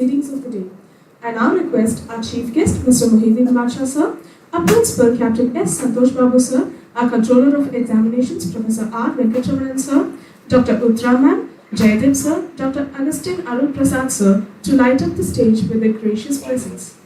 proceedings of the day. I now request our chief guest, Mr. Mohideen Bacha sir, our principal, Captain S. Santosh Babu sir, our controller of examinations, Professor R. Venkataraman sir, Dr. Uttara ma'am, Jaydev sir, Dr. Agustin Arul Prasad sir, to light up the stage with their gracious presence.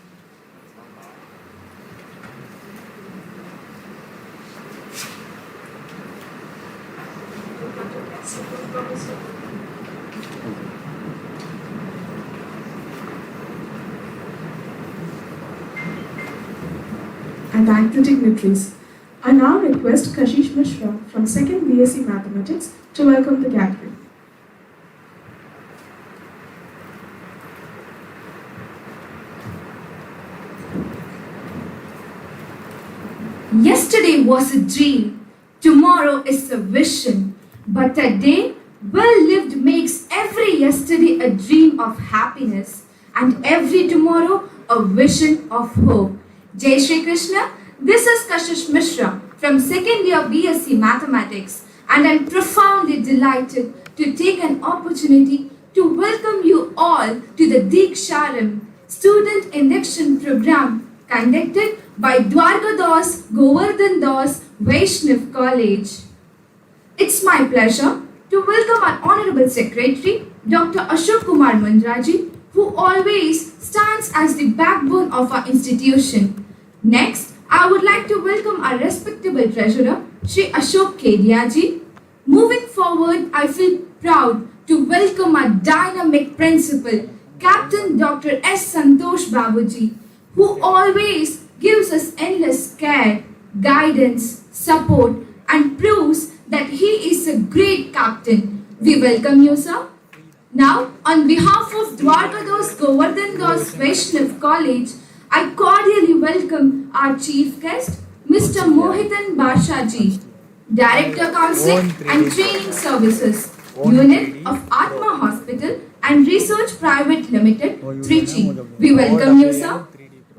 And thank the dignitaries. I now request Kashish Mishra from 2nd BSc Mathematics to welcome the gathering. Yesterday was a dream, tomorrow is a vision, but a day well lived makes every yesterday a dream of happiness and every tomorrow a vision of hope. Jai Shri Krishna, this is Kashish Mishra from 2nd year BSc Mathematics, and I'm profoundly delighted to take an opportunity to welcome you all to the Deeksharambh Student Induction Program conducted by Dwarkadas Govardhan Das Vaishnav College. It's my pleasure to welcome our Honorable Secretary, Dr. Ashok Kumar Mundraji, who always stands as the backbone of our institution. Next, I would like to welcome our respectable treasurer, Shri Ashok Kediaji. Moving forward, I feel proud to welcome our dynamic principal, Captain Dr. S. Santosh Babuji, who always gives us endless care, guidance, support, and proves that he is a great captain. We welcome you, sir. Now, on behalf of Dwarkadas Govardhan Das Vaishnav College, I cordially welcome our chief guest, Mr. Mohideen Bacha ji, Director Counseling and Training Services, Unit of Atma Hospital and Research Private Limited, Trichy. We welcome you, sir.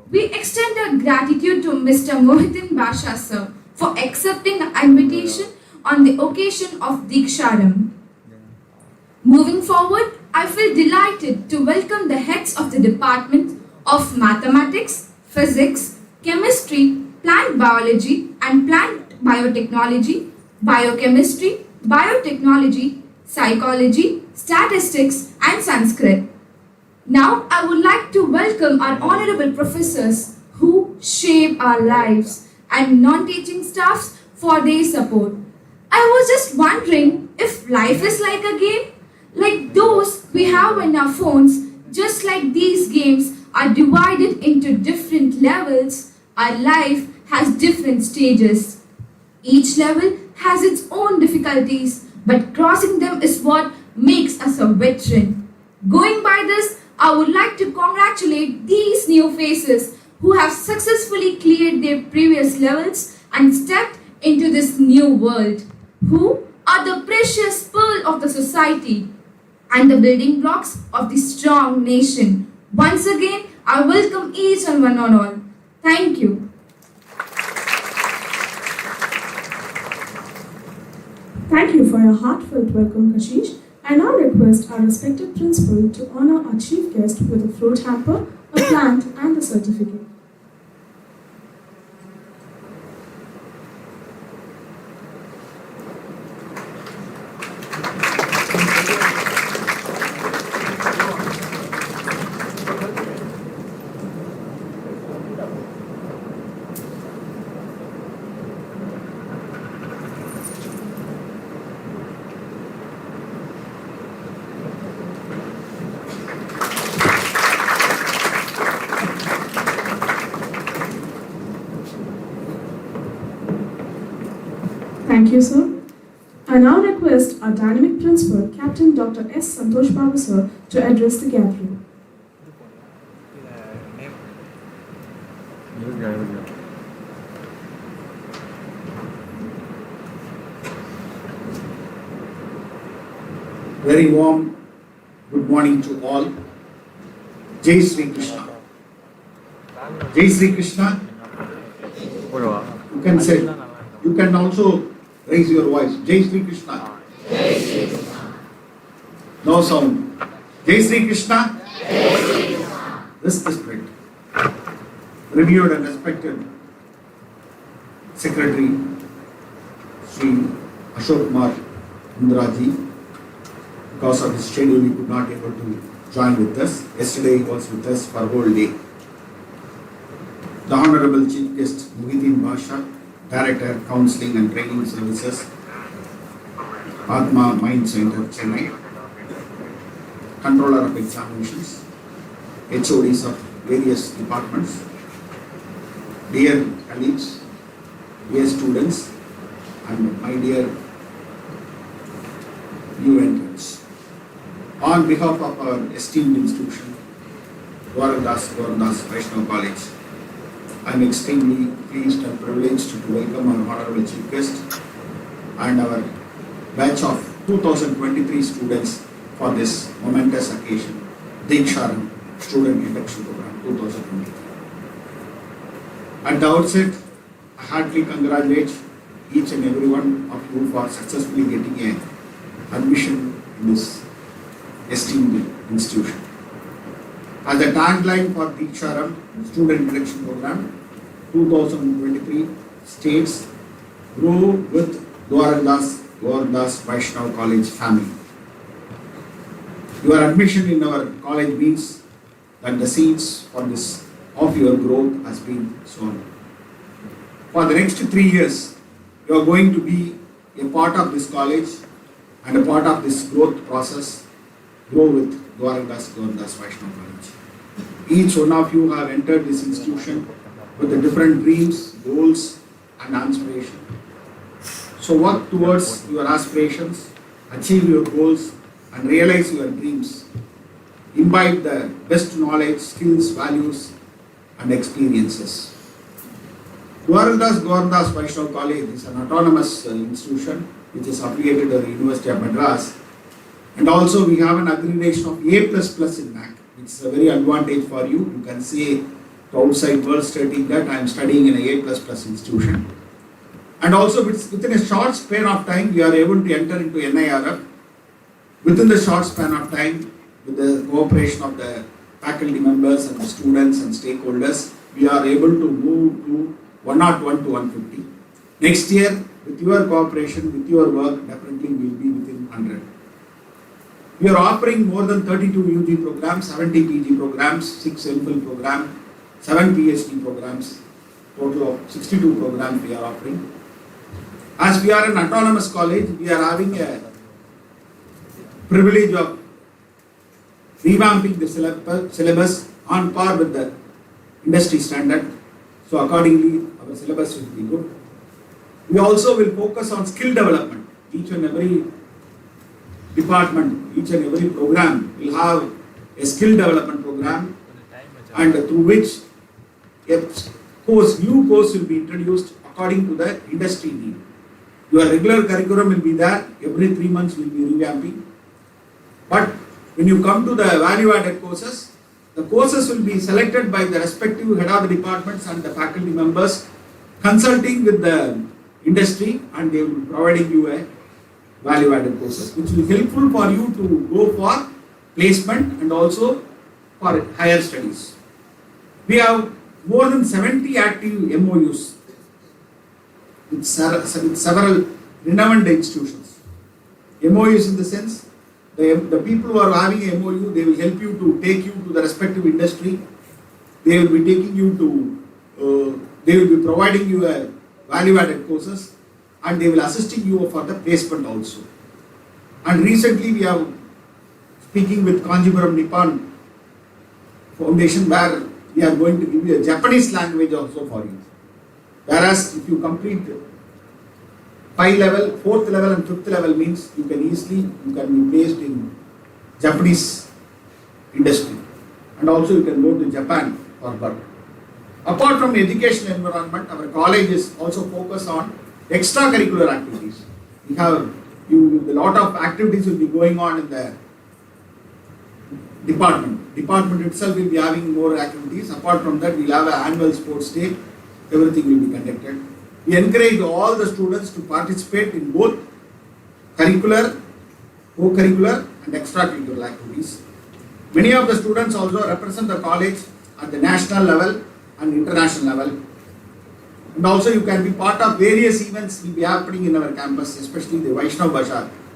We extend our gratitude to Mr. Mohideen Bacha sir for accepting the invitation on the occasion of Deeksharambh. Moving forward, I feel delighted to welcome the heads of the Department of Mathematics, Physics, Chemistry, Plant Biology and Plant Biotechnology, Biochemistry, Biotechnology, Psychology, Statistics and Sanskrit. Now I would like to welcome our honorable professors who shape our lives and non-teaching staffs for their support. I was just wondering if life is like a game, like those we have in our phones. Just like these games are divided into different levels, our life has different stages. Each level has its own difficulties, but crossing them is what makes us a veteran. Going by this, I would like to congratulate these new faces who have successfully cleared their previous levels and stepped into this new world, who are the precious pearl of the society and the building blocks of the strong nation. Once again, I welcome each and one and all. Thank you. Thank you for your heartfelt welcome, Kashish. I now request our respected principal to honor our chief guest with a fruit hamper, a plant and a certificate. Thank you, sir. I now request our dynamic principal, Captain Dr. S. Santosh Babu sir, to address the gathering. Very warm good morning to all. Jai Shri Krishna. Jai Shri Krishna. You can say, you can also raise your voice. Jai Shri Krishna. No sound. Jai Shri Krishna. This district, revered and respected Secretary Sri Ashok Kumar Indraji, because of his schedule he could not able to join with us. Yesterday he was with us for a whole day. The Honorable Chief Guest Muhyiddin Basha, Director Counseling and Training Services, Atma Mind Center, Chennai, Controller of Examinations, HODs of various departments, dear colleagues, dear students, and my dear new entrants. On behalf of our esteemed institution, Dwarandas Vaishnav College, I am extremely pleased and privileged to welcome our Honorable Chief Guest and our batch of 2023 students for this momentous occasion, Deeksharambh Student Induction Program 2023. At the outset, I heartily congratulate each and every one of you for successfully getting an admission in this esteemed institution. As the tagline for Deeksharambh Student Induction Program 2023 states, grow with Dwarandas Vaishnav College family. Your admission in our college means that the seeds for this of your growth has been sown. For the next 3 years, you are going to be a part of this college and a part of this growth process. Grow with Dwarandas Vaishnav College. Each one of you have entered this institution with the different dreams, goals and aspirations. So work towards your aspirations, achieve your goals and realize your dreams. Imbibe the best knowledge, skills, values and experiences. Dwarandas Vaishnav College is an autonomous institution which is affiliated to the University of Madras, and also we have an accreditation of A++ in NAC, which is a very advantage for you. You can say to outside world stating that I am studying in an A++ institution. And also within a short span of time we are able to enter into NIRF. Within the short span of time, with the cooperation of the faculty members and the students and stakeholders, we are able to move to 101 to 150. Next year, with your cooperation, with your work, definitely we will be within 100. We are offering more than 32 UG programs, 70 PG programs, 6 MPhil programs, 7 PhD programs, total of 62 programs we are offering. As we are an autonomous college, we are having a privilege of revamping the syllabus on par with the industry standard. So accordingly, our syllabus will be good. We also will focus on skill development. Each and every department, each and every program will have a skill development program, and through which a new course will be introduced according to the industry need. Your regular curriculum will be there, every 3 months we will be revamping. But when you come to the value-added courses, the courses will be selected by the respective head of the departments and the faculty members, consulting with the industry, and they will be providing you a value-added courses, which will be helpful for you to go for placement and also for higher studies. We have more than 70 active MOUs with several renowned institutions. MOUs in the sense, the people who are having a MOU, they will help you to take you to the respective industry. They will be taking you to, they will be providing you a value-added courses, and they will assisting you for the placement also. And recently we are speaking with Kanjipuram Nippon Foundation, where we are going to give you a Japanese language also for you. Whereas if you complete 5 level, 4th level and 5th level means you can be placed in Japanese industry, and also you can go to Japan for work. Apart from educational environment, our college is also focused on extracurricular activities. We have a lot of activities will be going on in the department. Department itself will be having more activities. Apart from that, we will have an annual sports day. Everything will be conducted. We encourage all the students to participate in both curricular, co-curricular and extracurricular activities. Many of the students also represent the college at the national level and international level. And also you can be part of various events will be happening in our campus, especially the Vaishnav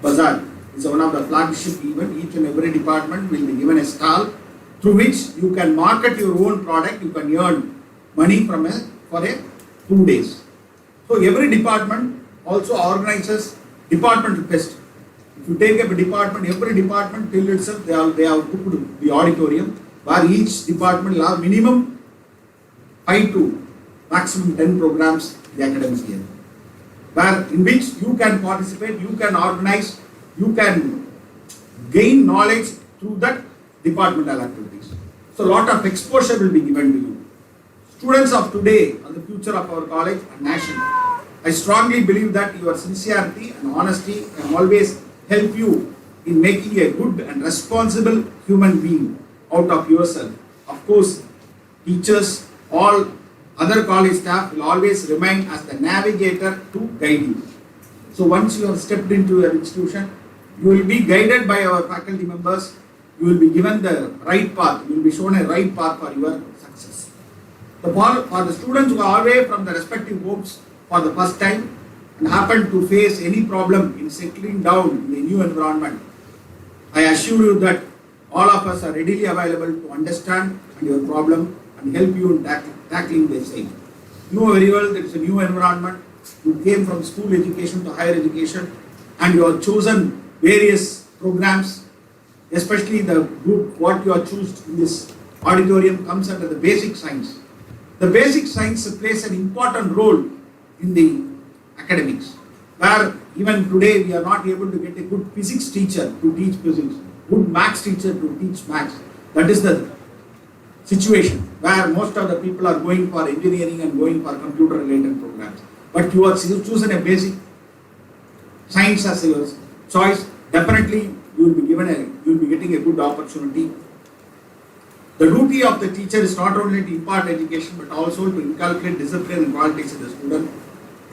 Bazaar. It's one of the flagship event. Each and every department will be given a stall through which you can market your own product. You can earn money for 2 days. So every department also organizes departmental fest. If you take up a department, every department till itself they have booked the auditorium where each department will have minimum 5 to maximum 10 programs in the academic year, where in which you can participate, you can organize, you can gain knowledge through that departmental activities. So a lot of exposure will be given to you. Students of today are the future of our college and nation. I strongly believe that your sincerity and honesty can always help you in making a good and responsible human being out of yourself. Of course, teachers, all other college staff will always remain as the navigator to guide you. So once you have stepped into your institution, you will be guided by our faculty members. You will be given the right path. You will be shown a right path for your success. For the students who are away from the respective homes for the first time and happen to face any problem in settling down in a new environment, I assure you that all of us are readily available to understand your problem and help you in tackling the same. You know very well that it's a new environment. You came from school education to higher education and you have chosen various programs, especially the group what you have chosen in this auditorium comes under the basic science. The basic science plays an important role in the academics, where even today we are not able to get a good physics teacher to teach physics, good maths teacher to teach maths. That is the situation where most of the people are going for engineering and going for computer related programs. But you are chosen a basic science as your choice, definitely you will be getting a good opportunity. The duty of the teacher is not only to impart education but also to inculcate discipline and qualities in the student.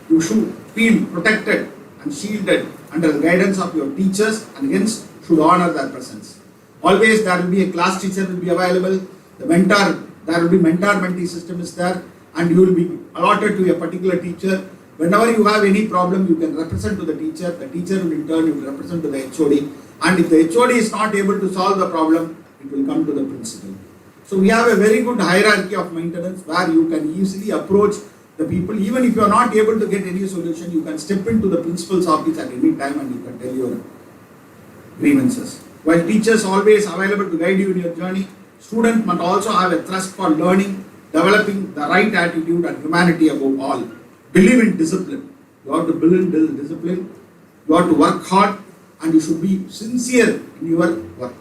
You should feel protected and shielded under the guidance of your teachers and hence should honor their presence. Always there will be a class teacher will be available, the mentor, there will be mentor-mentee system is there and you will be allotted to a particular teacher. Whenever you have any problem, you can represent to the teacher will in turn will represent to the HOD, and if the HOD is not able to solve the problem, it will come to the principal. So we have a very good hierarchy of maintenance where you can easily approach the people. Even if you are not able to get any solution, you can step into the principal's office at any time and you can tell your grievances. While teachers always available to guide you in your journey, students must also have a thrust for learning, developing the right attitude and humanity above all. Believe in discipline. You have to build in discipline. You have to work hard and you should be sincere in your work.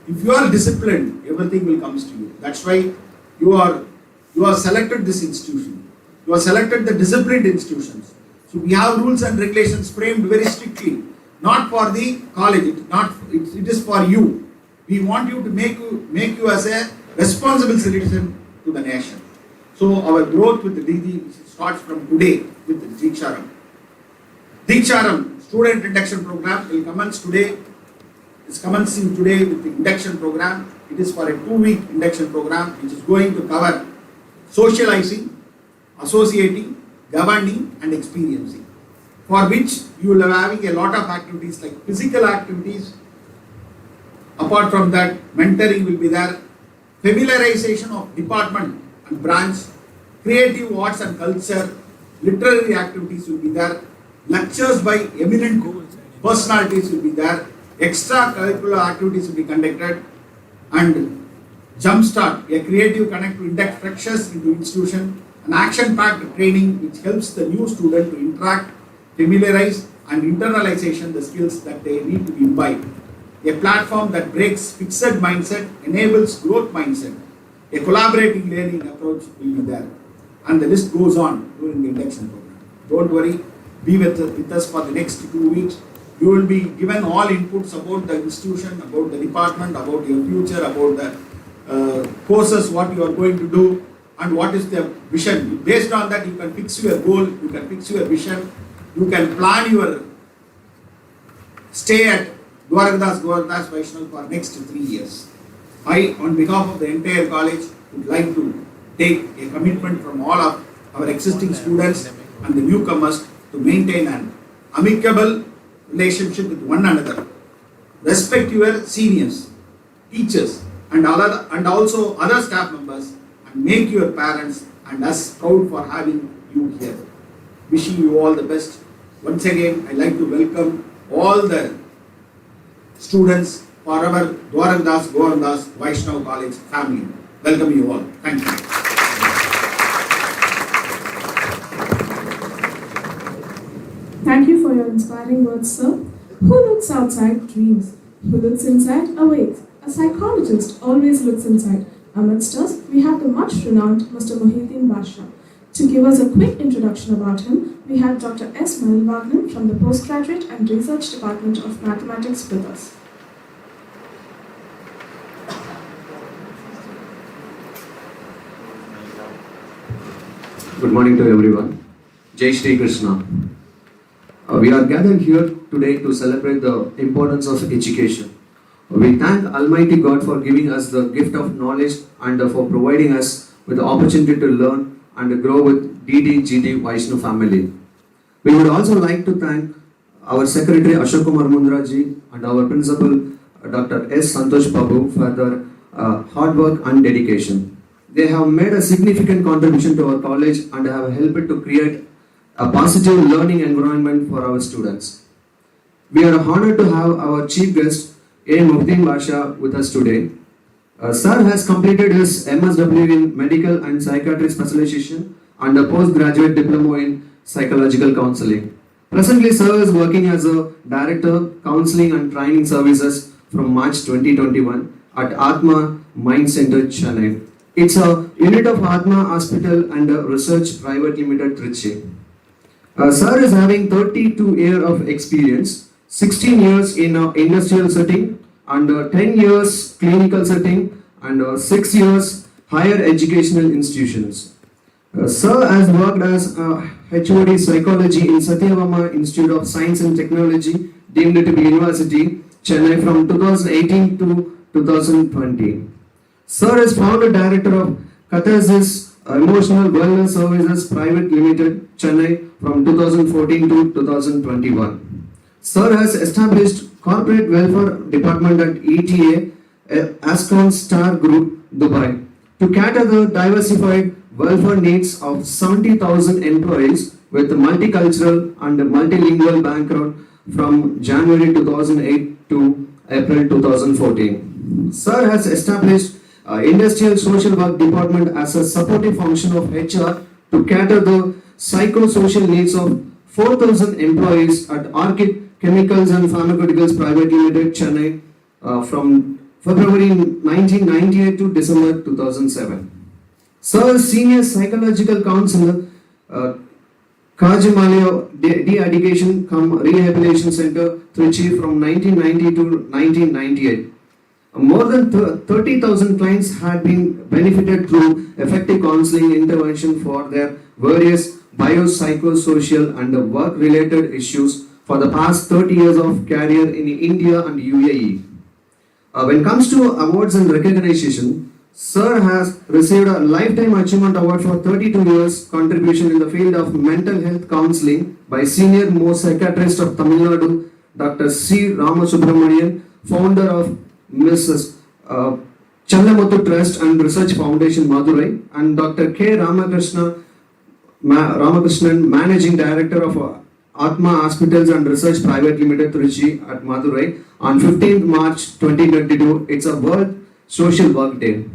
If you are disciplined, everything will come to you. That's why you have selected this institution. You have selected the disciplined institutions. So we have rules and regulations framed very strictly. Not for the college, it is for you. We want you to make you as a responsible citizen to the nation. So our growth with the DD starts from today with the Deeksharambh. Deeksharambh student induction program will commence today. It's commencing today with the induction program. It is for a 2-week induction program which is going to cover socializing, associating, governing and experiencing, for which you will be having a lot of activities like physical activities. Apart from that, mentoring will be there, familiarization of department and branch, creative arts and culture, literary activities will be there, lectures by eminent personalities will be there, extracurricular activities will be conducted, and Jumpstart, a creative connect to induct freshers into institution, an action-packed training which helps the new student to interact, familiarize and internalization the skills that they need to be imbibed. A platform that breaks fixed mindset, enables growth mindset. A collaborating learning approach will be there. And the list goes on during the induction program. Don't worry, be with us for the next 2 weeks. You will be given all inputs about the institution, about the department, about your future, about the courses, what you are going to do, and what is the vision. Based on that, you can fix your goal, you can fix your vision, you can plan your stay at Dwarkadas Vaishnav for next 3 years. I, on behalf of the entire college, would like to take a commitment from all of our existing students and the newcomers to maintain an amicable relationship with one another. Respect your seniors, teachers, and also other staff members, and make your parents and us proud for having you here. Wishing you all the best. Once again, I'd like to welcome all the students for our Dwarandas Gorandas Vaishnav College family. Welcome you all. Thank you. Thank you for your inspiring words, sir. Who looks outside dreams? Who looks inside awaits. A psychologist always looks inside. Amidst us, we have the much renowned Mr. Mohideen Basha. To give us a quick introduction about him, we have Dr. S. Manilvagnan from the Postgraduate and Research Department of Mathematics with us. Good morning to everyone. Jai Shri Krishna. We are gathered here today to celebrate the importance of education. We thank Almighty God for giving us the gift of knowledge and for providing us with the opportunity to learn and grow with DDGDVC-Official family. We would also like to thank our Secretary Ashok Kumar Mundraji and our Principal Dr. S. Santosh Babu for their hard work and dedication. They have made a significant contribution to our college and have helped to create a positive learning environment for our students. We are honored to have our chief guest A. Mohideen Basha with us today. Sir has completed his MSW in Medical and Psychiatry Specialization and a postgraduate diploma in Psychological Counseling. Presently, Sir is working as a Director, Counseling and Training Services from March 2021 at Atma Mind Center, Chennai. It's a unit of Atma Hospital and Research Private Limited, Trichy. Sir is having 32 years of experience, 16 years in an industrial setting and 10 years clinical setting and 6 years higher educational institutions. Sir has worked as HOD Psychology in Satyabama Institute of Science and Technology, deemed to be University, Chennai from 2018 to 2020. Sir is founder director of Catharsis Emotional Wellness Services Private Limited, Chennai from 2014 to 2021. Sir has established Corporate Welfare Department at ETA, Ascon Star Group, Dubai, to cater the diversified welfare needs of 70,000 employees with multicultural and multilingual background from January 2008 to April 2014. Sir has established Industrial Social Work Department as a supportive function of HR to cater the psychosocial needs of 4,000 employees at Orchid Chemicals and Pharmaceuticals Private Limited, Chennai from February 1998 to December 2007. Sir is Senior Psychological Counselor, Kajimalaya De-Education cum Rehabilitation Center, Trichy from 1990 to 1998. More than 30,000 clients had been benefited through effective counseling intervention for their various biopsychosocial and work-related issues for the past 30 years of career in India and UAE. When it comes to awards and recognition, Sir has received a Lifetime Achievement Award for 32 years contribution in the field of mental health counseling by Senior Most Psychiatrist of Tamil Nadu, Dr. C. Ramasubramanian, founder of Mrs. Chandamuthu Trust and Research Foundation, Madurai, and Dr. K. Ramakrishnan, Managing Director of Atma Hospitals and Research Private Limited, Trichy at Madurai, on 15th March 2022. It's a World Social Work Day.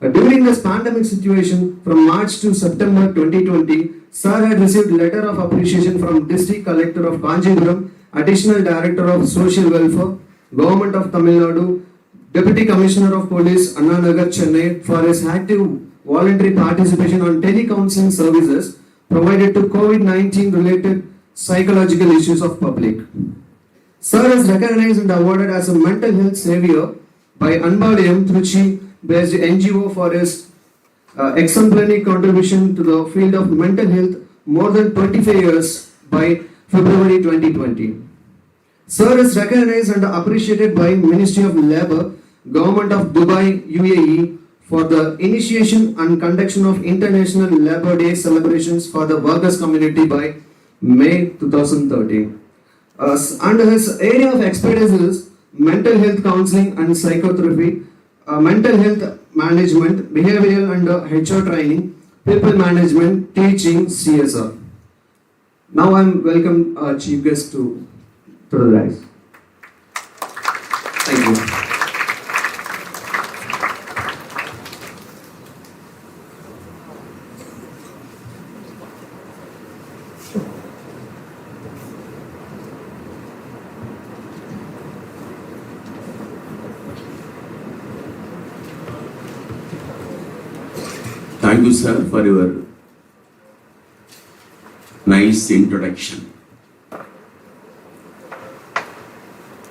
During this pandemic situation, from March to September 2020, Sir had received letter of appreciation from District Collector of Kanjipuram, Additional Director of Social Welfare, Government of Tamil Nadu, Deputy Commissioner of Police, Anna Nagar, Chennai, for his active voluntary participation on telecounseling services provided to COVID-19 related psychological issues of public. Sir is recognized and awarded as a mental health savior by Anbalayam Trichy based NGO for his exemplary contribution to the field of mental health more than 25 years by February 2020. Sir is recognized and appreciated by Ministry of Labour Government of Dubai, UAE for the initiation and conduction of International Labour Day celebrations for the workers community by May 2013. Under his area of expertise is mental health counseling and psychotherapy, mental health management, behavioral and HR training, people management, teaching, CSR. Now I am welcome chief guest to the rise. Thank you. Thank you, sir, for your nice introduction.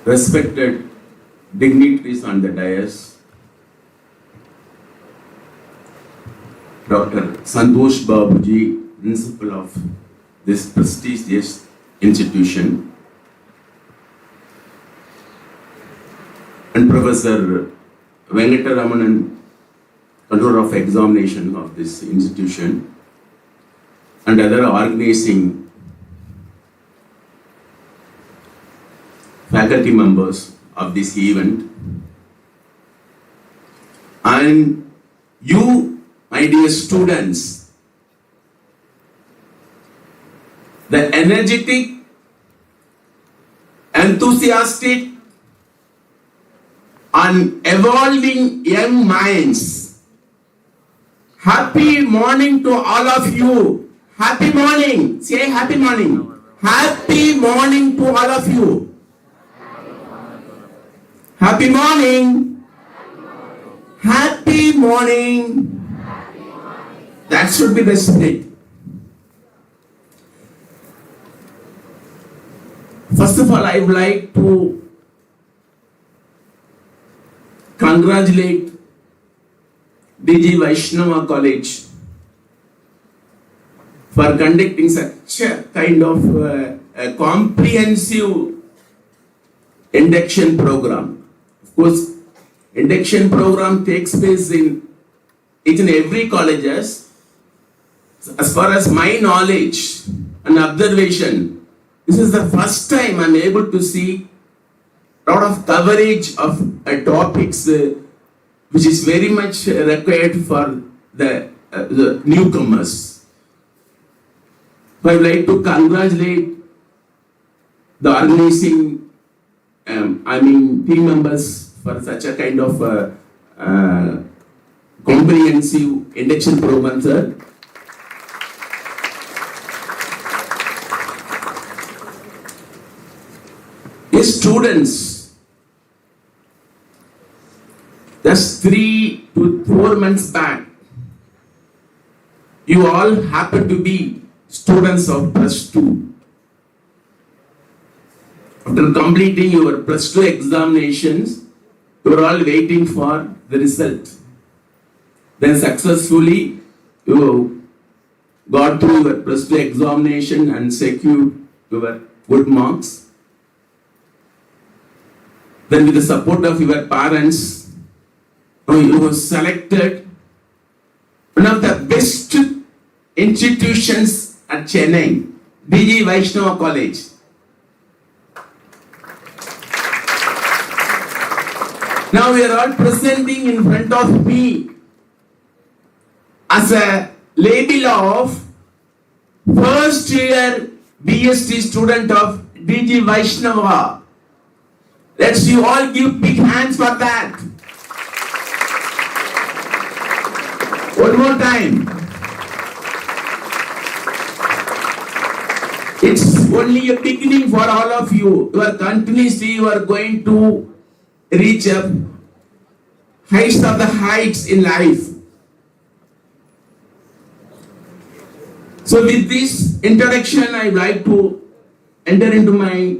Respected dignitaries on the dais, Dr. Santosh Babuji, principal of this prestigious institution, and Professor Venkataramanan, controller of examination of this institution, and other organizing faculty members of this event, and you, my dear students, the energetic, enthusiastic, and evolving young minds. Happy morning to all of you. Happy morning. Say happy morning. Happy morning to all of you. Happy morning. Happy morning. That should be the spirit. First of all, I would like to congratulate DG Vaishnava College for conducting such a kind of a comprehensive induction program. Of course, induction program takes place in each and every colleges. As far as my knowledge and observation, this is the first time I'm able to see a lot of coverage of topics which is very much required for the newcomers. So I would like to congratulate the organizing, team members for such a kind of comprehensive induction program, sir. Yes, students, just 3 to 4 months back, you all happen to be students of plus 2. After completing your plus 2 examinations, you are all waiting for the result. Then successfully you got through your plus 2 examination and secured your good marks. Then with the support of your parents, you were selected one of the best institutions at Chennai, DG Vaishnava College. Now we are all presenting in front of me as a label of first year BSc student of DG Vaishnava. Let's you all give big hands for that. One more time. It's only a beginning for all of you. You are continuously, you are going to reach up heights of the heights in life. So with this introduction, I would like to enter into my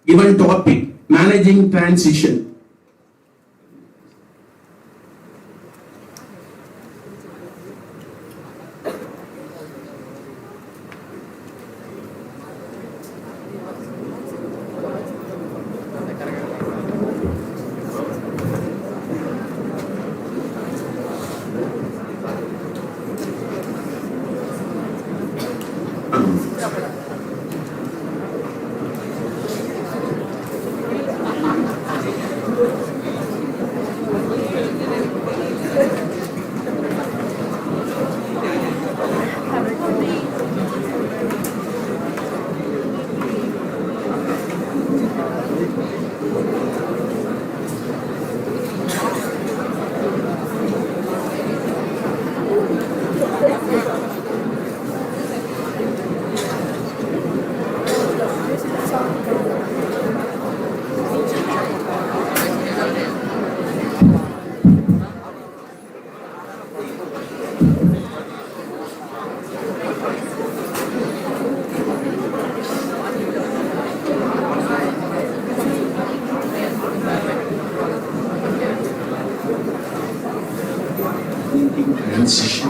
given topic, managing transition. Transition.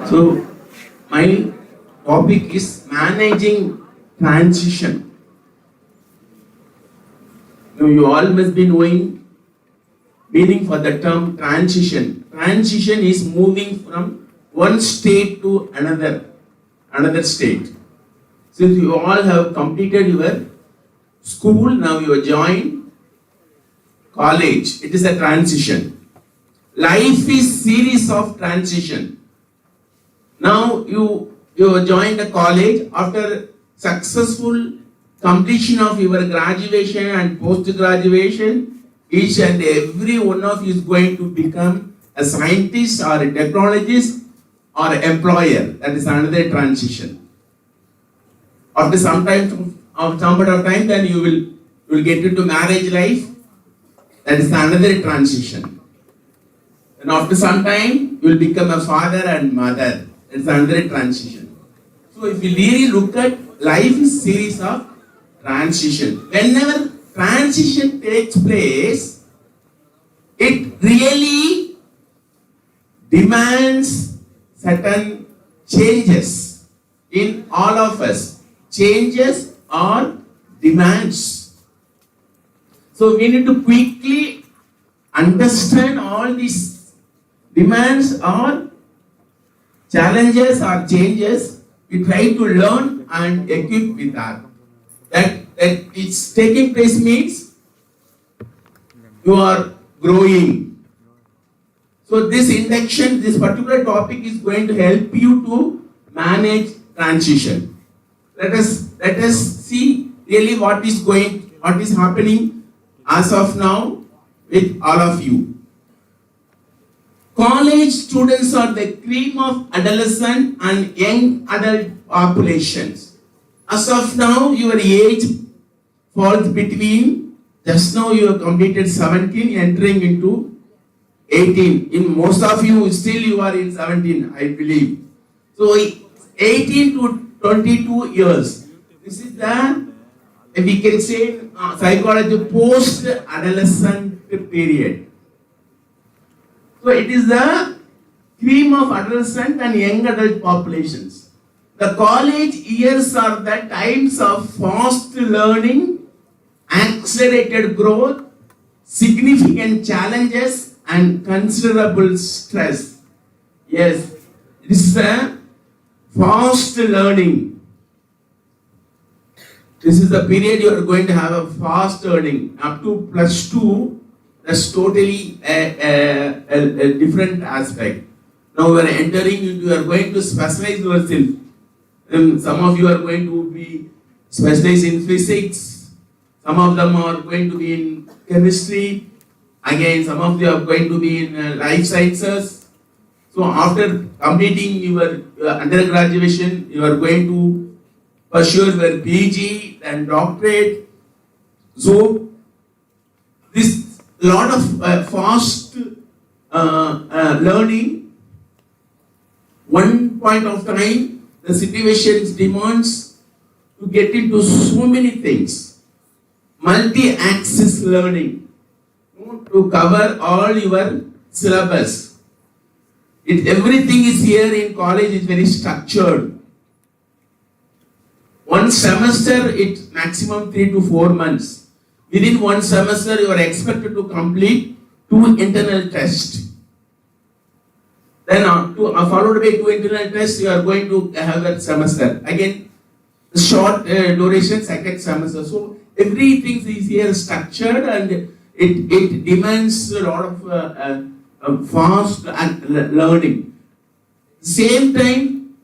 So, my topic is managing transition. Now, you all must be knowing meaning for the term transition. Transition is moving from one state to another state. Since you all have completed your school, now you have joined college. It is a transition. Life is series of transition. Now you joined the college after successful completion of your graduation and post-graduation. Each and every one of you is going to become a scientist or a technologist or an employer. That is another transition. After some time, then you will get into marriage life. That is another transition. And after some time, you will become a father and mother. It's another transition. So if you really look at life is series of transition. Whenever transition takes place, it really demands certain changes in all of us. Changes or demands. So we need to quickly understand all these demands or challenges or changes. We try to learn and equip with that. That it's taking place means you are growing. So this induction, this particular topic is going to help you to manage transition. Let us see really what is happening as of now with all of you. College students are the cream of adolescent and young adult populations. As of now, your age falls between, just now you have completed 17, entering into 18. In most of you, still you are in 17, I believe. So 18 to 22 years. This is the, we can say, psychology post-adolescent period. So it is the cream of adolescent and young adult populations. The college years are the times of fast learning, accelerated growth, significant challenges, and considerable stress. Yes, this is a fast learning. This is the period you are going to have a fast learning. Up to +2, that's totally a different aspect. Now we are entering into, you are going to specialize yourself. Some of you are going to be specialized in physics. Some of them are going to be in chemistry. Again, some of you are going to be in life sciences. So after completing your undergraduation, you are going to pursue your PG and doctorate. So this lot of fast learning. One point of time, the situations demands to get into so many things. Multi-axis learning, to cover all your syllabus. Everything is here in college is very structured. One semester, it's maximum 3 to 4 months. Within one semester, you are expected to complete 2 internal tests. Then followed by 2 internal tests, you are going to have a semester. Again, short duration, second semester. So everything is here structured, and it demands a lot of fast learning. Same time,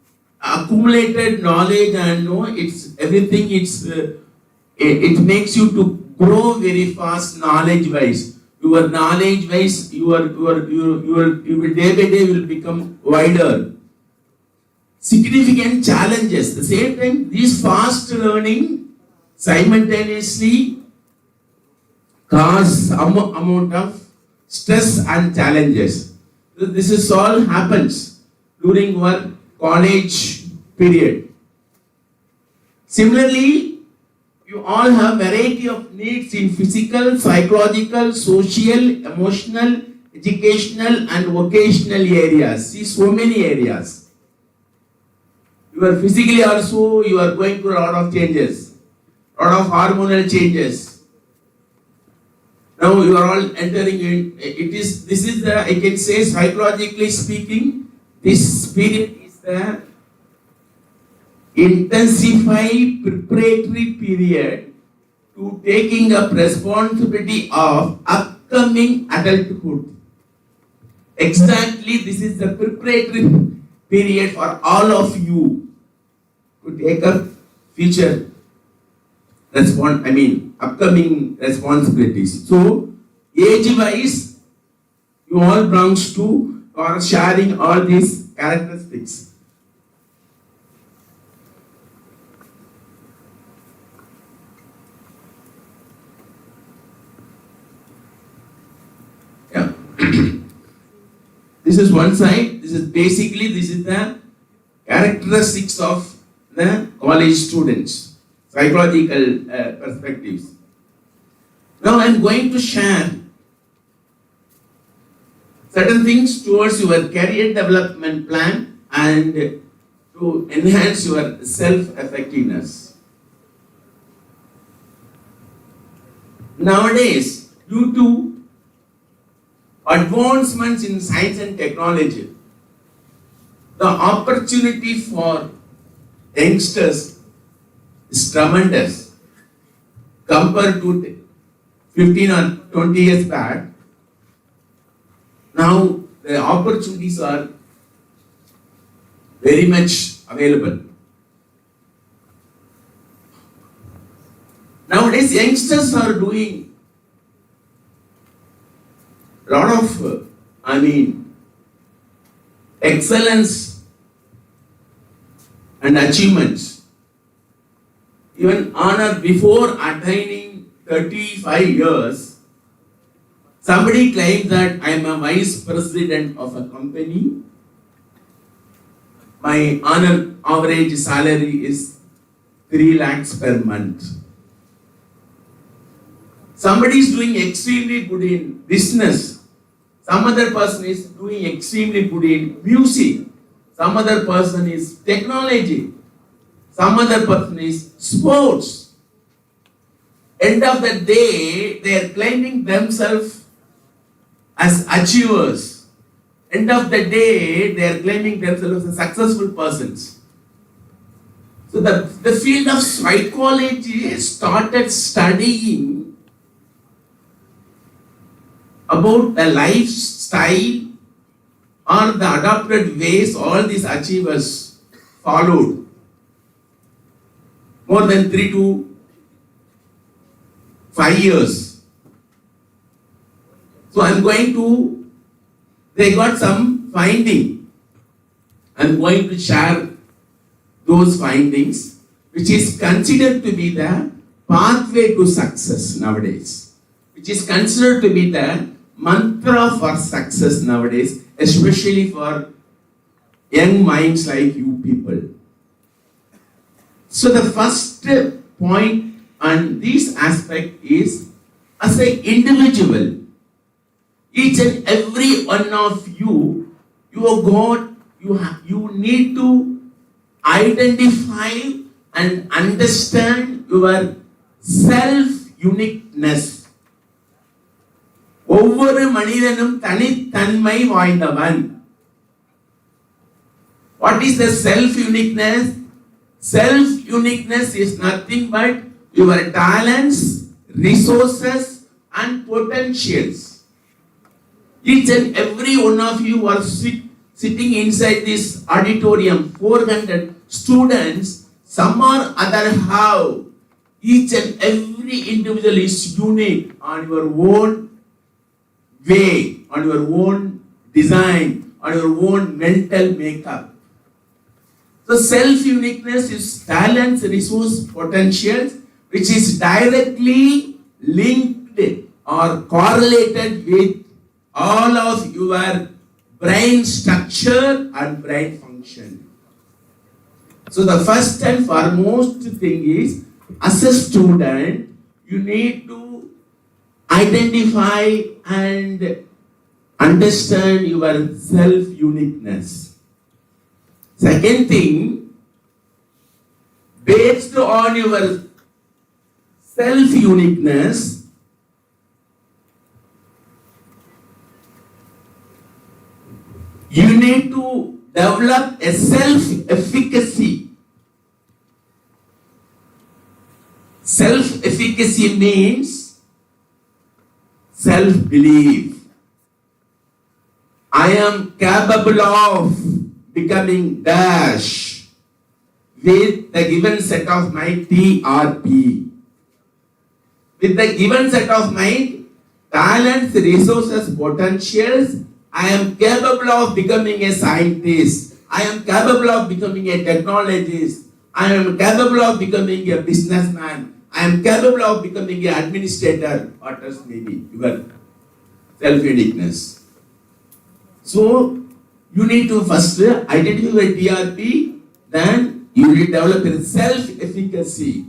accumulated knowledge and it's everything. It makes you to grow very fast knowledge wise. Your knowledge wise, you will day by day will become wider. Significant challenges. At the same time, this fast learning simultaneously cause amount of stress and challenges. So this is all happens during your college period. Similarly, you all have variety of needs in physical, psychological, social, emotional, educational, and vocational areas. See, so many areas. You are physically also, you are going through a lot of changes, a lot of hormonal changes. Now you are all entering in. This is the, I can say, psychologically speaking, this period is the intensified preparatory period to taking up responsibility of upcoming adulthood. Exactly, this is the preparatory period for all of you to take up future upcoming responsibilities. So, age-wise, you all belongs to or sharing all these characteristics. This is one side. This is the characteristics of the college students, psychological perspectives. Now I am going to share certain things towards your career development plan and to enhance your self-effectiveness. Nowadays, due to advancements in science and technology, the opportunity for youngsters is tremendous compared to 15 or 20 years back. Now the opportunities are very much available. Nowadays youngsters are doing a lot of excellence and achievements. Even honor before attaining 35 years, Somebody claims that I am a vice president of a company. My annual average salary is 3 lakhs per month. Somebody is doing extremely good in business. Some other person is doing extremely good in music. Some other person is technology. Some other person is sports. End of the day, they are claiming themselves as achievers. End of the day, they are claiming themselves as successful persons. So the field of psychology started studying about the lifestyle or the adopted ways all these achievers followed. More than 3 to 5 years. So they got some finding. I'm going to share those findings, which is considered to be the pathway to success nowadays, which is considered to be the mantra for success nowadays, especially for young minds like you people. So the first point on this aspect is, as an individual, each and every one of you, you need to identify and understand your self-uniqueness. ஒவ்வொரு மனிதனும் தனித்தன்மை வாய்ந்தவன். What is the self-uniqueness? Self-uniqueness is nothing but your talents, resources and potentials. Each and every one of you are sitting inside this auditorium, 400 students, some or other how. Each and every individual is unique on your own way, on your own design, on your own mental makeup. So self-uniqueness is talents, resource, potentials, which is directly linked or correlated with all of your brain structure and brain function. So the first and foremost thing is, as a student, you need to identify and understand your self-uniqueness. Second thing, based on your self-uniqueness, you need to develop a self-efficacy. Self-efficacy means self-belief. I am capable of becoming dash with the given set of my TRP. With the given set of my talents, resources, potentials, I am capable of becoming a scientist. I am capable of becoming a technologist. I am capable of becoming a businessman. I am capable of becoming an administrator. What else maybe? Your self-uniqueness. So, you need to first identify your TRP, then you will develop a self-efficacy.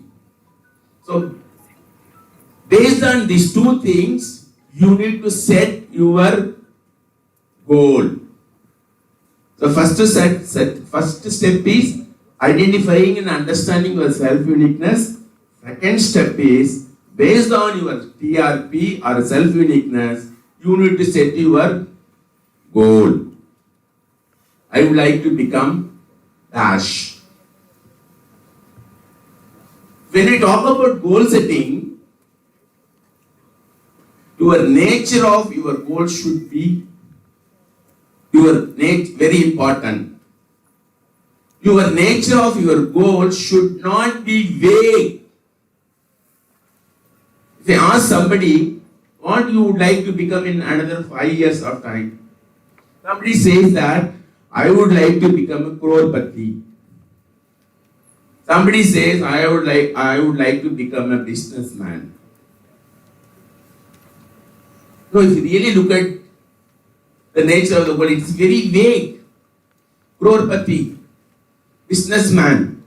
So, based on these two things, you need to set your goal. So first step is identifying and understanding your self-uniqueness. Second step is, based on your TRP or self-uniqueness, you need to set your goal. I would like to become dash. When we talk about goal setting, your nature of your goal should be very important. Your nature of your goal should not be vague. If I ask somebody what you would like to become in another 5 years of time, somebody says that I would like to become a crorepati. Somebody says I would like to become a businessman. No, if you really look at the nature of the goal, it's very vague. Crorepati, businessman,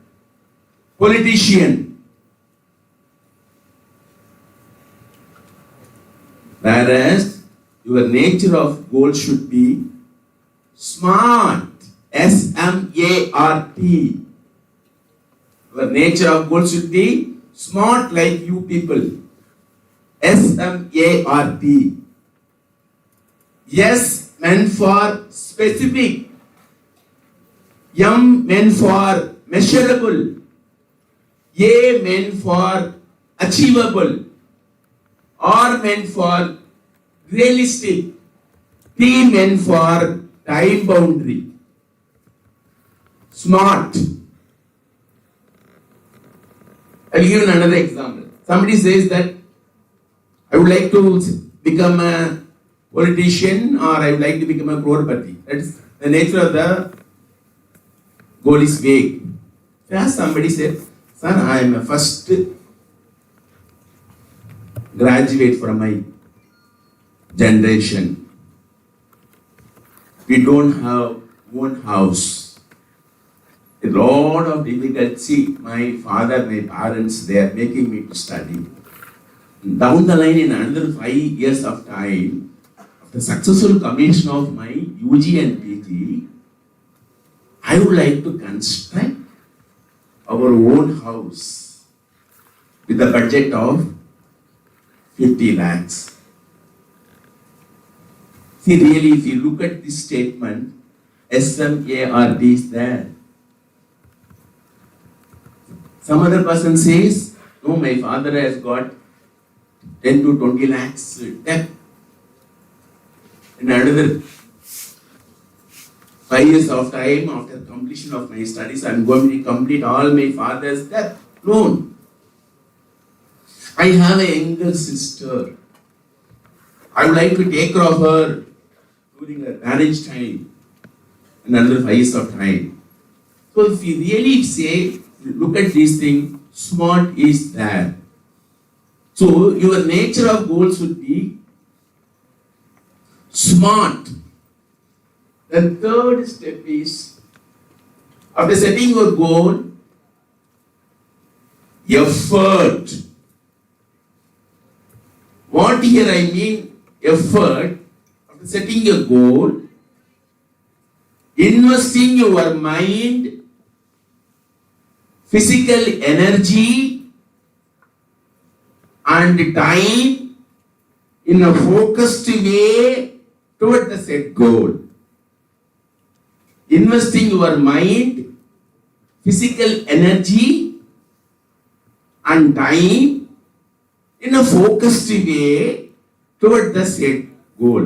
politician. Whereas your nature of goal should be smart. S-M-A-R-T. Your nature of goal should be smart like you people. S-M-A-R-T. S meant for specific. M meant for measurable. A meant for achievable. R meant for realistic. T meant for time boundary. Smart. I'll give you another example. Somebody says that I would like to become a politician or I would like to become a crorepati. That's the nature of the goal is vague. As somebody said, sir, I am a first graduate from my generation. We don't have one house. A lot of difficulty. My father, my parents, they are making me to study. Down the line, in another 5 years of time, after successful completion of my UG and PG, I would like to construct our own house with a budget of 50 lakhs. See, really, if you look at this statement, SMART is there. Some other person says, no, my father has got 10 to 20 lakhs debt. In another 5 years of time, after completion of my studies, I am going to complete all my father's debt loan. I have a younger sister. I would like to take care of her during her marriage time, in another 5 years of time. So if you really say, look at these things, smart is there. So your nature of goal should be smart. The third step is, after setting your goal, effort. What here I mean effort, after setting your goal, investing your mind, physical energy and time in a focused way toward the set goal. Investing your mind, physical energy and time in a focused way toward the set goal.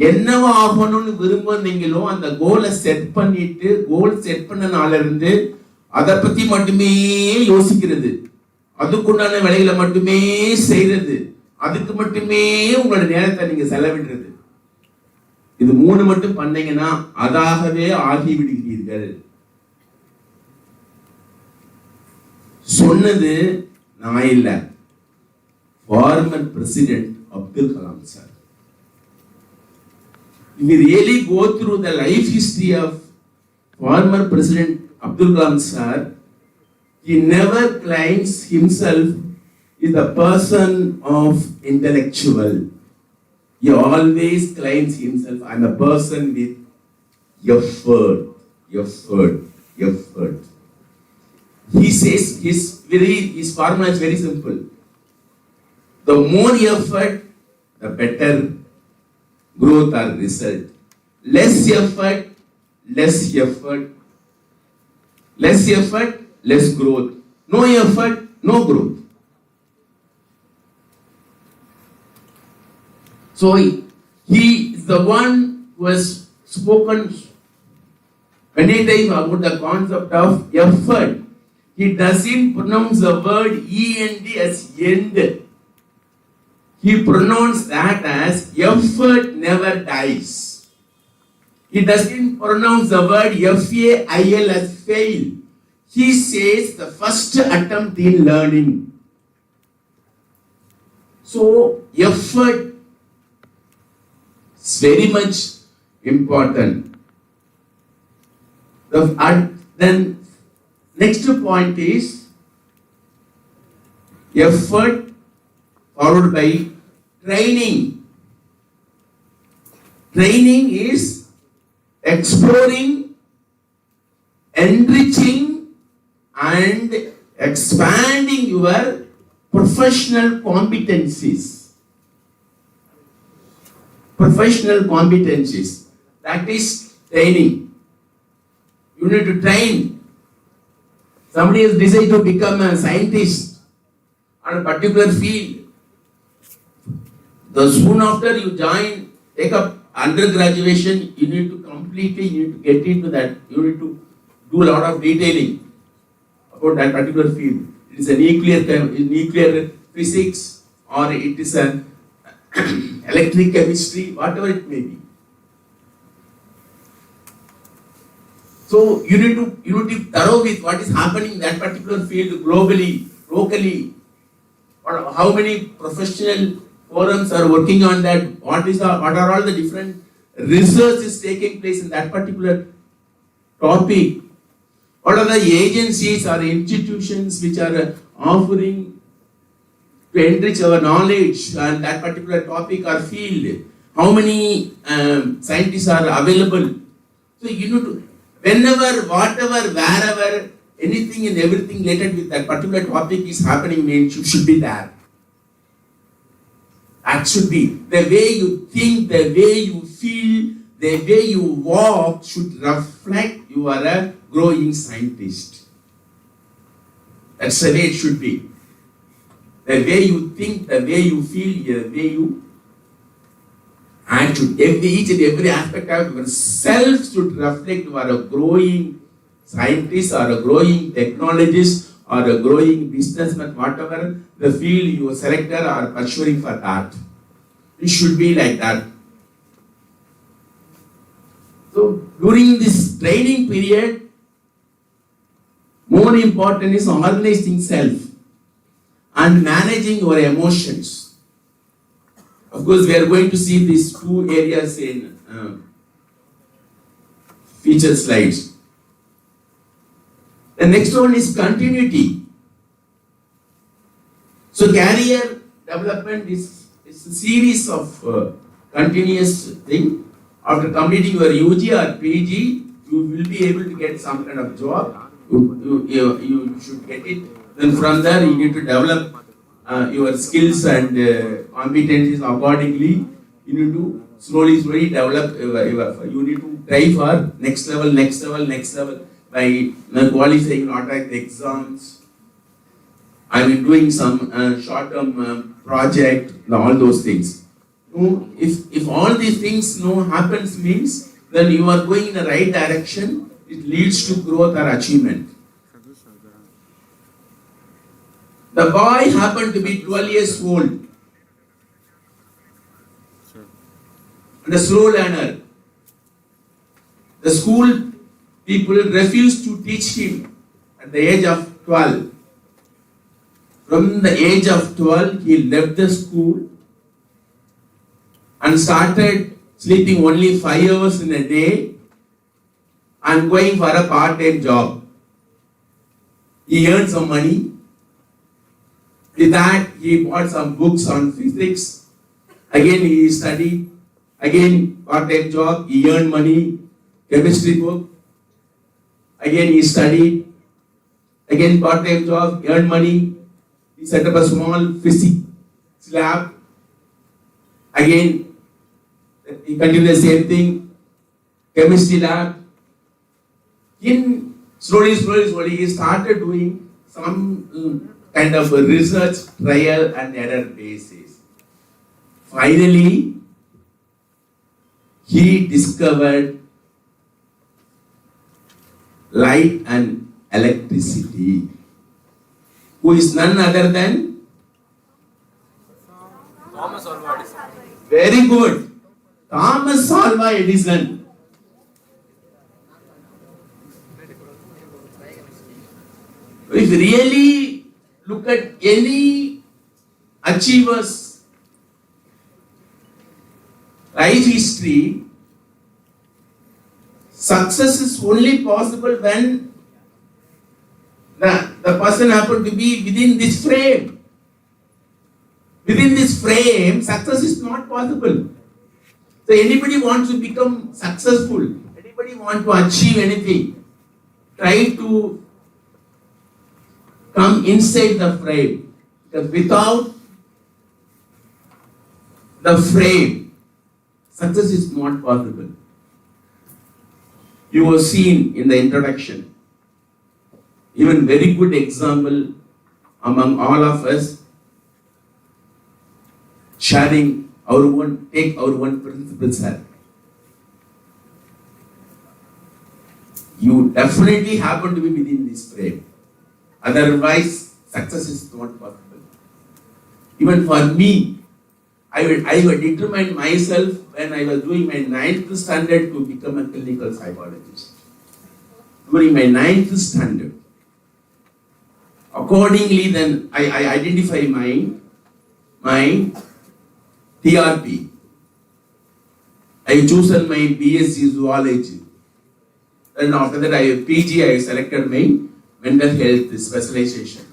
என்னவா ஆகணும்னு விரும்புறீங்களோ அந்த கோலை set பண்ணிட்டு goal set பண்ண நாள்ல இருந்து அதை பத்தி மட்டுமே யோசிக்கிறது, அதுக்குண்டான வேலைகளை மட்டுமே செய்யறது, அதுக்கு மட்டுமே உங்களோட நேரத்தை நீங்க செலவிடுறது. இது 3 மட்டும் பண்ணீங்கன்னா அதாகவே ஆகிவிடுகிறீர்கள். சொன்னது நான் இல்ல, farmer president Abdul Kalam sir. If we really go through the life history of former President Abdul Kalam sir, he never claims himself is a person of intellectual. He always claims himself, I am a person with effort. He says his formula is very simple. The more effort, the better growth or result. Less effort, less growth. No effort, no growth. So he is the one who has spoken many times about the concept of effort. He doesn't pronounce the word END as end. He pronounced that as effort never dies. He doesn't pronounce the word FAIL as fail. He says the first attempt in learning. So effort It's very much important. Then next point is effort followed by training. Training is exploring, enriching and expanding your professional competencies. Professional competencies. That is training. You need to train. Somebody has decided to become a scientist on a particular field. The soon after you join, take up undergraduation, you need to completely, you need to get into that, you need to do a lot of detailing about that particular field. It is a nuclear physics, or it is an electric chemistry, whatever it may be. So you need to be thorough with what is happening in that particular field globally, locally, or how many professional forums are working on that, what are all the different research is taking place in that particular topic. What are the agencies or institutions which are offering to enrich our knowledge on that particular topic or field? How many scientists are available? So you need to, whenever, whatever, wherever, anything and everything related with that particular topic is happening, means you should be there. That should be. The way you think, the way you feel, the way you walk should reflect you are a growing scientist. That's the way it should be. The way you think, the way you feel, the way you act, each and every aspect of yourself should reflect you are a growing scientist or a growing technologist or a growing businessman, whatever the field you selected or pursuing for that. It should be like that. So during this training period, more important is organizing self and managing your emotions. Of course, we are going to see these two areas in feature slides. The next one is continuity. So career development is a series of continuous thing. After completing your UG or PG, you will be able to get some kind of job. You should get it. Then from there, you need to develop your skills and competencies accordingly. You need to slowly develop. You need to try for next level. By qualifying automatic exams, I mean doing some short-term project, all those things. If all these things happens means, then you are going in the right direction. It leads to growth or achievement. The boy happened to be 12 years old. And a slow learner. The school people refused to teach him at the age of 12. From the age of 12, he left the school and started sleeping only 5 hours in a day and going for a part-time job. He earned some money. With that, he bought some books on physics. Again, he studied. Again, part-time job. He earned money. Chemistry book. Again, he studied. Again, part-time job. Earned money. He set up a small physics lab. Again, he continued the same thing. Chemistry lab. In slowly, he started doing some kind of a research, trial and error basis. Finally, he discovered light and electricity, who is none other than Thomas Alva Edison. very good, Thomas Alva Edison. If you really look at any achievers life history, success is only possible when the person happened to be within this frame. Within this frame, success is not possible. So anybody wants to become successful, anybody want to achieve anything, try to come inside the frame. Because without the frame, success is not possible. You were seen in the introduction. Even very good example among all of us, sharing take our own principles here. You definitely happen to be within this frame. Otherwise, success is not possible. Even for me, I would determine myself when I was doing my 9th standard to become a clinical psychologist. During my 9th standard. Accordingly, then I identify my TRP. I chosen my BSc zoology. Then after that, PG, I selected my mental health specialization.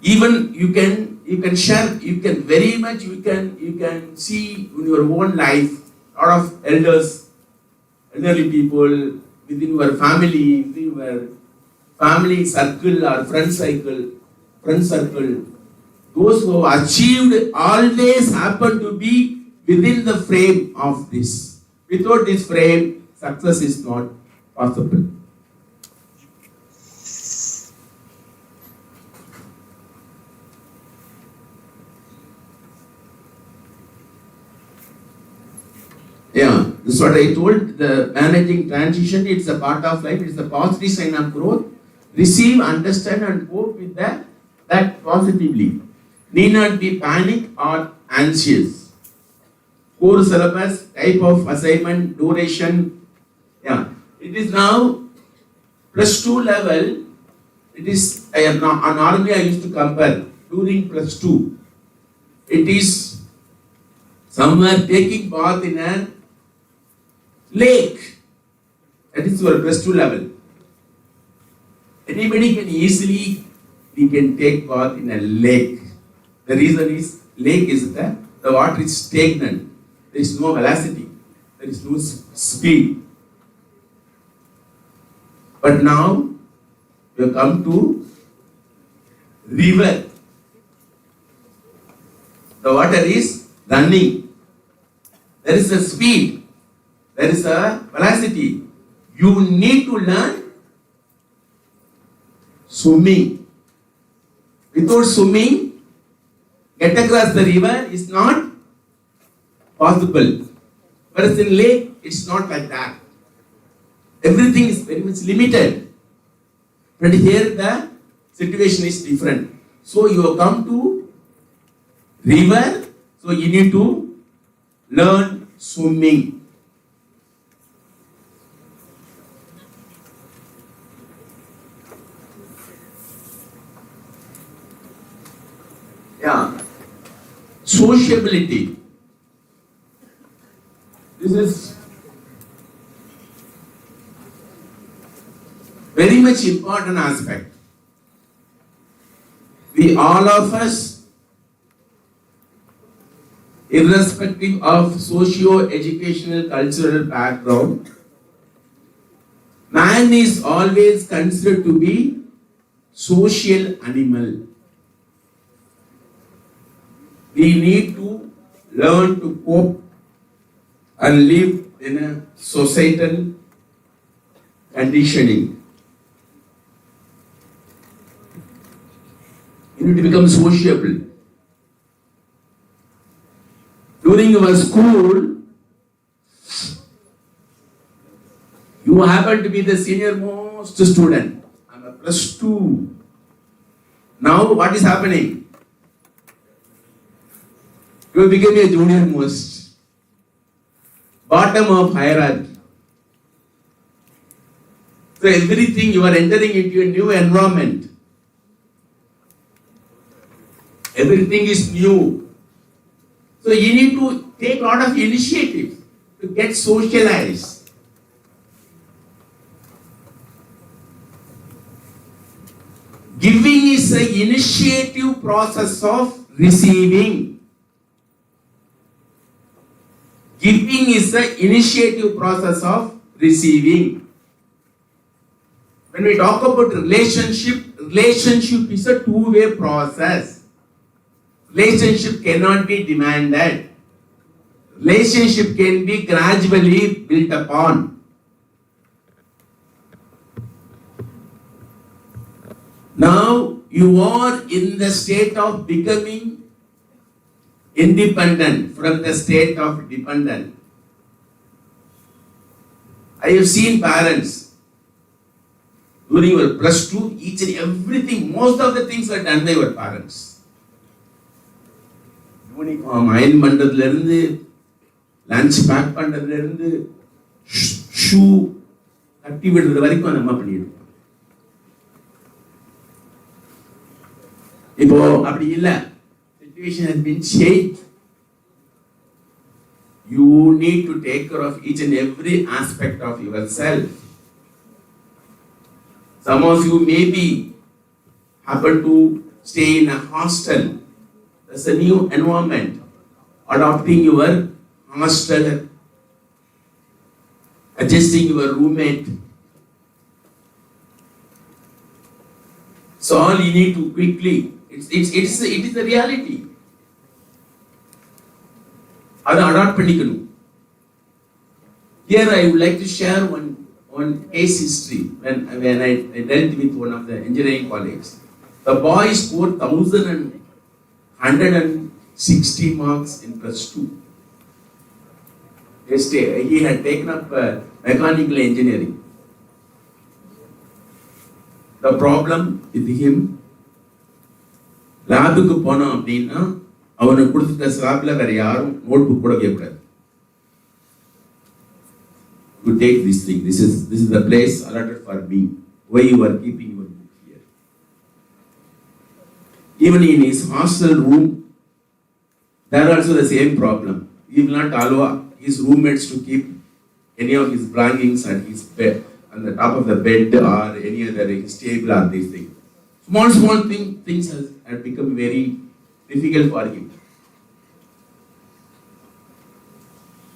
Even you can share, you can very much, you can see in your own life, a lot of elderly people within your family, within your family circle or friend circle, those who have achieved always happen to be within the frame of this. Without this frame, success is not possible. Yeah, this is what I told. The managing transition, it's a part of life, it's a positive sign of growth. Receive, understand and cope with that positively. Need not be panic or anxious. Core syllabus, type of assignment, duration. Yeah, it is now +2 level. It is, normally I used to compare during +2. It is somewhere taking bath in a lake. That is your +2 level. Anybody can easily, we can take bath in a lake. The reason is, lake is the water is stagnant. There is no velocity. There is no speed. But now, we have come to river. The water is running. There is a speed. There is a velocity. You need to learn swimming. Without swimming, get across the river is not possible. Whereas in lake, it's not like that. Everything is very much limited. But here the situation is different. So you have come to river, so you need to learn swimming. Yeah. Sociability. This is very much important aspect. We all of us, irrespective of socio-educational cultural background, man is always considered to be social animal. We need to learn to cope and live in a societal conditioning. You need to become sociable. During your school, you happen to be the senior most student. I'm a +2. Now what is happening? You become a junior most. Bottom of hierarchy. So everything, you are entering into a new environment. Everything is new. So you need to take a lot of initiative to get socialized. Giving is an initiative process of receiving. Giving is the initiative process of receiving. When we talk about relationship is a two-way process. Relationship cannot be demanded. Relationship can be gradually built upon. Now you are in the state of becoming independent from the state of dependent. I have seen parents during your plus 2, each and everything, most of the things were done by your parents. Uniform, iron பண்றதுல இருந்து lunch back பண்றதுல இருந்து shoe கட்டி விடுறது வரைக்கும் நம்ம பண்ணிடுவோம். இப்போ அப்படி இல்ல, situation has been changed. You need to take care of each and every aspect of yourself. Some of you maybe happen to stay in a hostel. That's a new environment. Adopting your hostel, adjusting your roommate. So all you need to quickly, it is the reality. அதை adapt பண்ணிக்கணும். Here I would like to share one case history when I dealt with one of the engineering colleagues. The boy scored 1,160 marks in plus 2. He had taken up mechanical engineering. The problem with him, லேபுக்கு போனோம் அப்படின்னா அவனுக்கு கொடுத்துட்ட ஸ்லாப்ல வேற யாரும் notebook கூட கேட்கக்கூடாது. You take this thing. This is the place allotted for me. Why you are keeping your book here? Even in his hostel room, there also the same problem. He will not allow his roommates to keep any of his belongings at his bed, on the top of the bed or any other table or these things. Small things have become very difficult for him.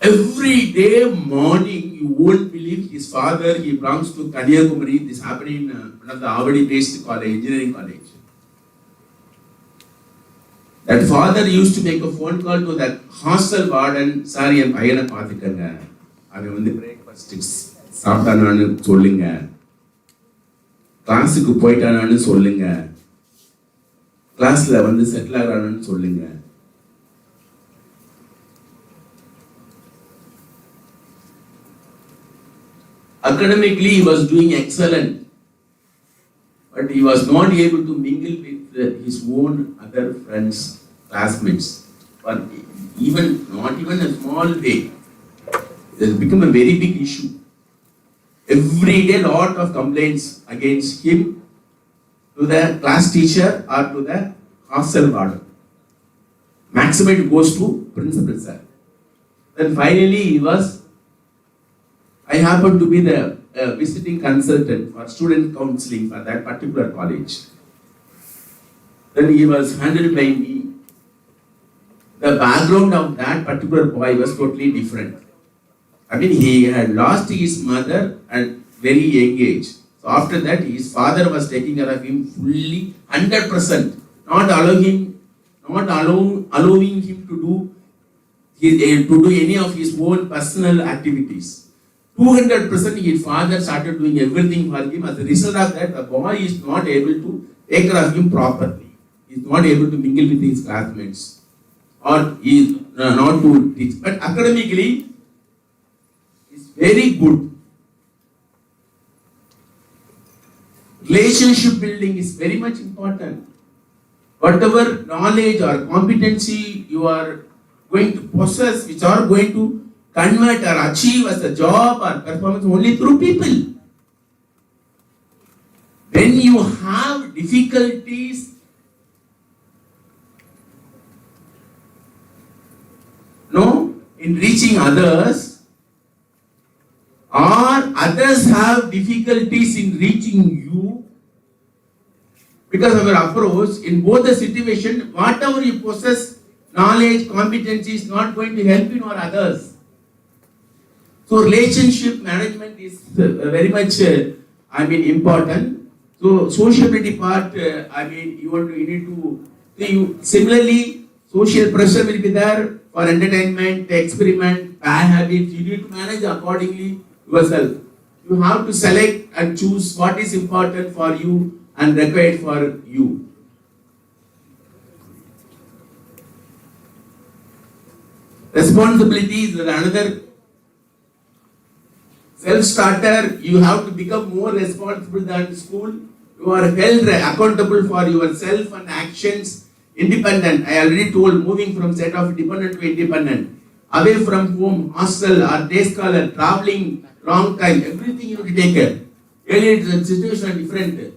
Every day morning, you won't believe his father, he belongs to Kanyakumari. This happened in one of the Avadi-based college, engineering college. That father used to make a phone call to that hostel warden, sorry, என் பையனை பார்த்துக்கங்க, அவன் வந்து breakfast சாப்பிட்டானான்னு சொல்லுங்க, கிளாஸுக்கு போயிட்டானான்னு சொல்லுங்க, கிளாஸ்ல வந்து settle ஆகிறான்னு சொல்லுங்க. Academically, he was doing excellent, but he was not able to mingle with his own other friends, classmates, or not even a small way. It has become a very big issue. Every day, lot of complaints against him to the class teacher or to the hostel warden. Maximum it goes to principal sir. Then finally, I happened to be the visiting consultant for student counseling for that particular college. Then he was handled by me. The background of that particular boy was totally different. I mean, he had lost his mother at very young age. So after that, his father was taking care of him fully, 100%, not allowing him to do any of his own personal activities. 200% his father started doing everything for him. As a result of that, the boy is not able to take care of him properly. He is not able to mingle with his classmates, or he is not to teach. But academically, he is very good. Relationship building is very much important. Whatever knowledge or competency you are going to possess, which are going to convert or achieve as a job or performance only through people. When you have difficulties in reaching others, or others have difficulties in reaching you because of your approach. In both the situation, whatever you possess, knowledge, competency is not going to help you nor others. So relationship management is very much important. So sociability part, you need to similarly, social pressure will be there for entertainment, experiment, bad habits. You need to manage accordingly yourself. You have to select and choose what is important for you and required for you. Responsibility is another self-starter. You have to become more responsible than school. You are held accountable for yourself and actions. Independent. I already told, moving from set of dependent to independent. Away from home, hostel or day scholar, traveling, wrong time, everything you have to take care. Earlier the situation was different.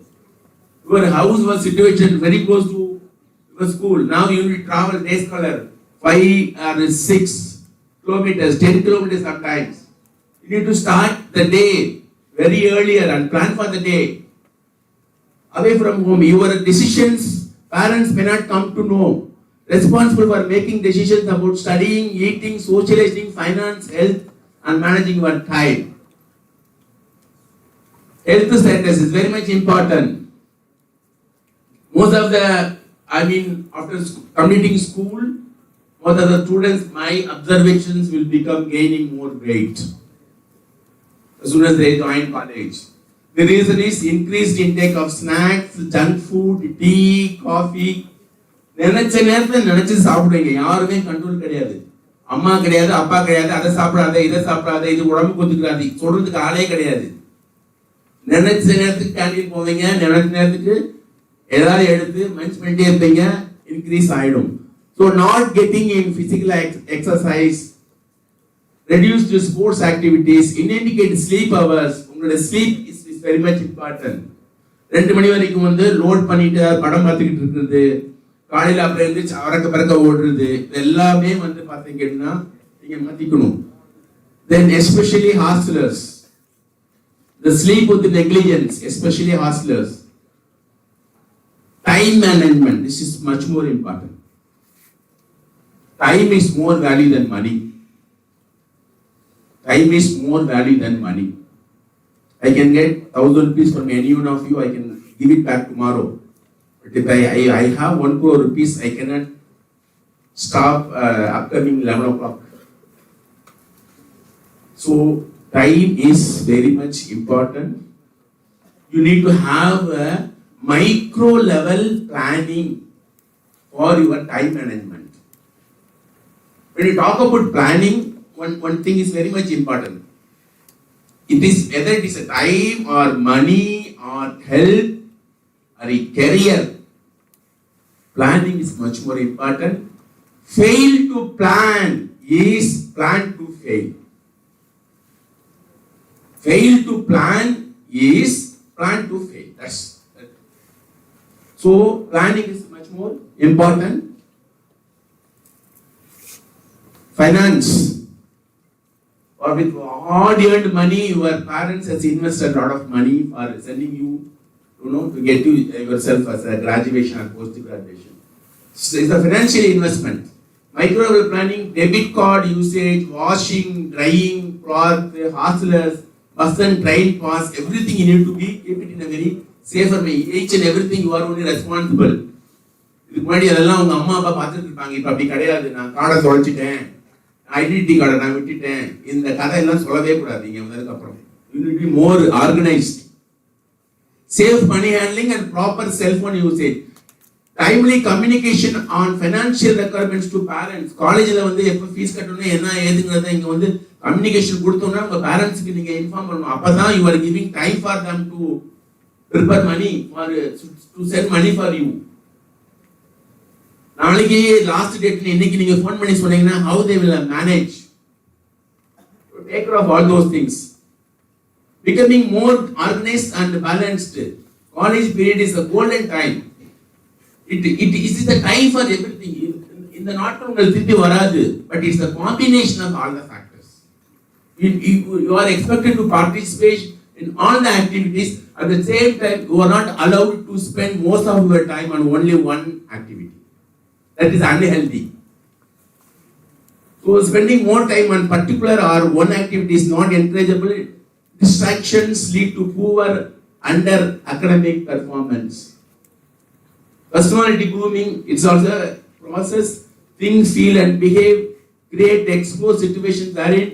Your house was situated very close to your school. Now you need to travel day scholar 5 or 6 kilometers, 10 kilometers sometimes. You need to start the day very earlier and plan for the day. Away from home, your decisions, parents may not come to know. Responsible for making decisions about studying, eating, socializing, finance, health, and managing your time. Health status is very much important. Most of the, after completing school, most of the students, my observations will become gaining more weight as soon as they join college. The reason is increased intake of snacks, junk food, tea, coffee. நினைச்ச நேரத்தில் நினைச்சு சாப்பிடுவீங்க. யாருமே control கிடையாது. அம்மா கிடையாது, அப்பா கிடையாது, அதை சாப்பிடாத, இதை சாப்பிடாத, இது உடம்பு கொத்துக்கிறாது, சொல்றதுக்கு ஆளே கிடையாது. நினைச்ச நேரத்துக்கு கேண்டீன் போவீங்க, நினைச்ச நேரத்துக்கு ஏதாவது எடுத்து மன்ச் பண்ணிட்டே இருப்பீங்க, இன்க்ரீஸ் ஆயிடும். So not getting in physical exercise, reduced sports activities, inadequate sleep hours. உங்களோட sleep is very much important. 2 மணி வரைக்கும் லோட் பண்ணிட்டு படம் பார்த்துக்கிட்டு இருக்கிறது, காலையில் அப்புறம் எழுந்திரிச்சு அவரக்க பறக்க ஓடுறது, எல்லாமே பார்த்தீங்கன்னா நீங்க மாத்திக்கணும். Then especially hostelers, the sleep with the negligence, especially hostelers. Time management, this is much more important. Time is more value than money. Time is more value than money. I can get 1,000 rupees from any one of you, I can give it back tomorrow. But if I have 1 crore rupees, I cannot stop upcoming 11 o'clock. So time is very much important. You need to have a micro level planning for your time management. When you talk about planning, one thing is very much important. It is whether it is a time or money or health or a career. Planning is much more important. Fail to plan is plan to fail. Fail to plan is plan to fail. That's that. So planning is much more important. Finance. Or with hard-earned money, your parents has invested a lot of money for sending you, to get you yourself as a graduation or post-graduation. So it's a financial investment. Micro-level planning, debit card usage, washing, drying, cloth, hostelers, bus and train pass, everything you need to keep it in a very safer way. Each and everything you are only responsible. இதுக்கு முன்னாடி அதெல்லாம் உங்க அம்மா அப்பா பார்த்துட்டு இருப்பாங்க. இப்ப அப்படி கிடையாது. நான் கார்டை தொலைச்சிட்டேன், ஐடென்டிட்டி கார்டை நான் விட்டுட்டேன், இந்த கதையெல்லாம் சொல்லவே கூடாது. நீங்க வந்ததுக்கு அப்புறம் you need to be more organized. Safe money handling and proper cell phone usage. Timely communication on financial requirements to parents. காலேஜ்ல எப்ப ஃபீஸ் கட்டணும் என்ன ஏதுங்கறத இங்க கம்யூனிகேஷன் கொடுத்தோம்னா உங்க பேரண்ட்ஸ்க்கு நீங்க இன்ஃபார்ம் பண்ணணும். அப்பதான் you are giving time for them to prepare money for to send money for you. நாளைக்கு லாஸ்ட் டேட் இன்னைக்கு நீங்க ஃபோன் பண்ணி சொன்னீங்கன்னா how they will manage to take care of all those things. Becoming more organized and balanced. College period is a golden time. It is the time for everything. In இந்த நாட்கள் உங்களுக்கு திருப்பி வராது. But it's the combination of all the factors. You are expected to participate in all the activities. At the same time, you are not allowed to spend most of your time on only one activity. That is unhealthy. So spending more time on particular or one activity is not encourageable. Distractions lead to poor under academic performance. Personality grooming, it's also a process. Think, feel and behave. Create exposed situations wherein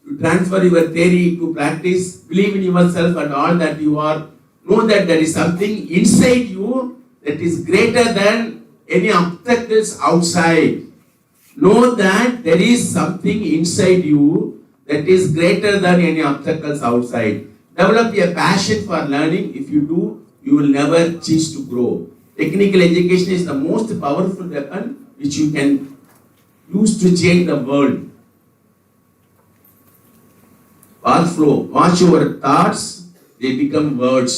you transfer your theory to practice. Believe in yourself and all that you are. Know that there is something inside you that is greater than any obstacles outside. Know that there is something inside you that is greater than any obstacles outside. Develop a passion for learning. If you do, you will never cease to grow. Technical education is the most powerful weapon which you can use to change the world. Path flow. Watch your thoughts, they become words.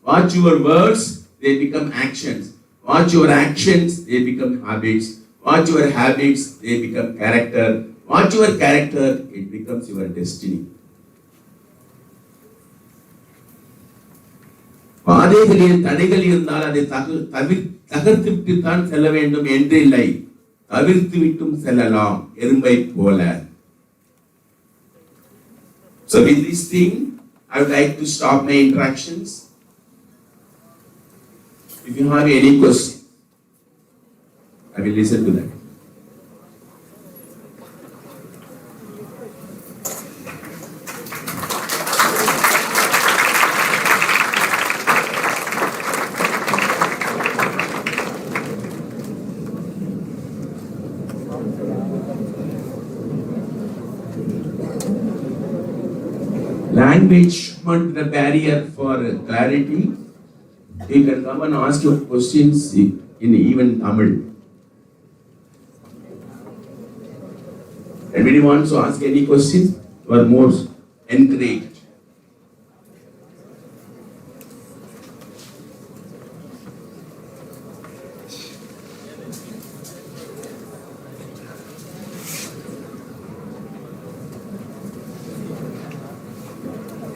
Watch your words, they become actions. Watch your actions, they become habits. Watch your habits, they become character. Watch your character, it becomes your destiny. பாதைகளில் தடைகள் இருந்தால் அதை தகர்த்து விட்டு தான் செல்ல வேண்டும் என்று இல்லை, தவிர்த்து விட்டும் செல்லலாம் எறும்பை போல. So with this thing, I would like to stop my interactions. If you have any question, I will listen to that. Language not the barrier for clarity. You can come and ask your questions in even Tamil. Anybody wants to ask any questions? You are more encouraged.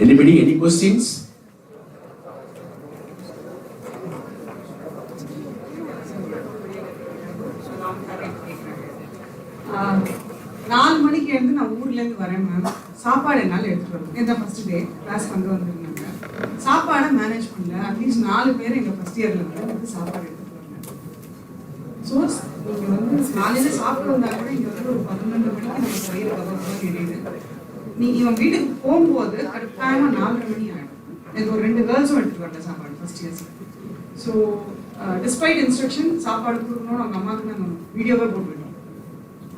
Anybody, any questions? நாலு மணிக்கு எழுந்து நான் ஊர்லேருந்து வரேன் ma'am. சாப்பாடு என்னால் எடுத்துகிட்டு வரணும். இந்த ஃபர்ஸ்ட் டே கிளாஸ் வந்துருந்தாங்க. சாப்பாடை மேனேஜ் பண்ணல. அட்லீஸ்ட் 4 பேர் எங்கள் ஃபர்ஸ்ட் இயரில் வந்து சாப்பாடு எடுத்துகிட்டு வரல. ஸோ நீங்கள் காலையில் சாப்பிட வந்தால் கூட இங்கே ஒரு 12 மணிக்கு நம்ம வயிறு பதம் தெரியுது. இவன் வீட்டுக்கு போகும்போது கரெக்டாக 4:30 மணி ஆகிடும். எனக்கு ஒரு 2 கேர்ள்ஸும் எடுத்துகிட்டு வரல சாப்பாடு first years. So despite instruction சாப்பாடு கொடுக்கணும்னு அவங்க அம்மாவுக்கு நாங்கள் வீடியோவே போட்டுவிட்டோம்.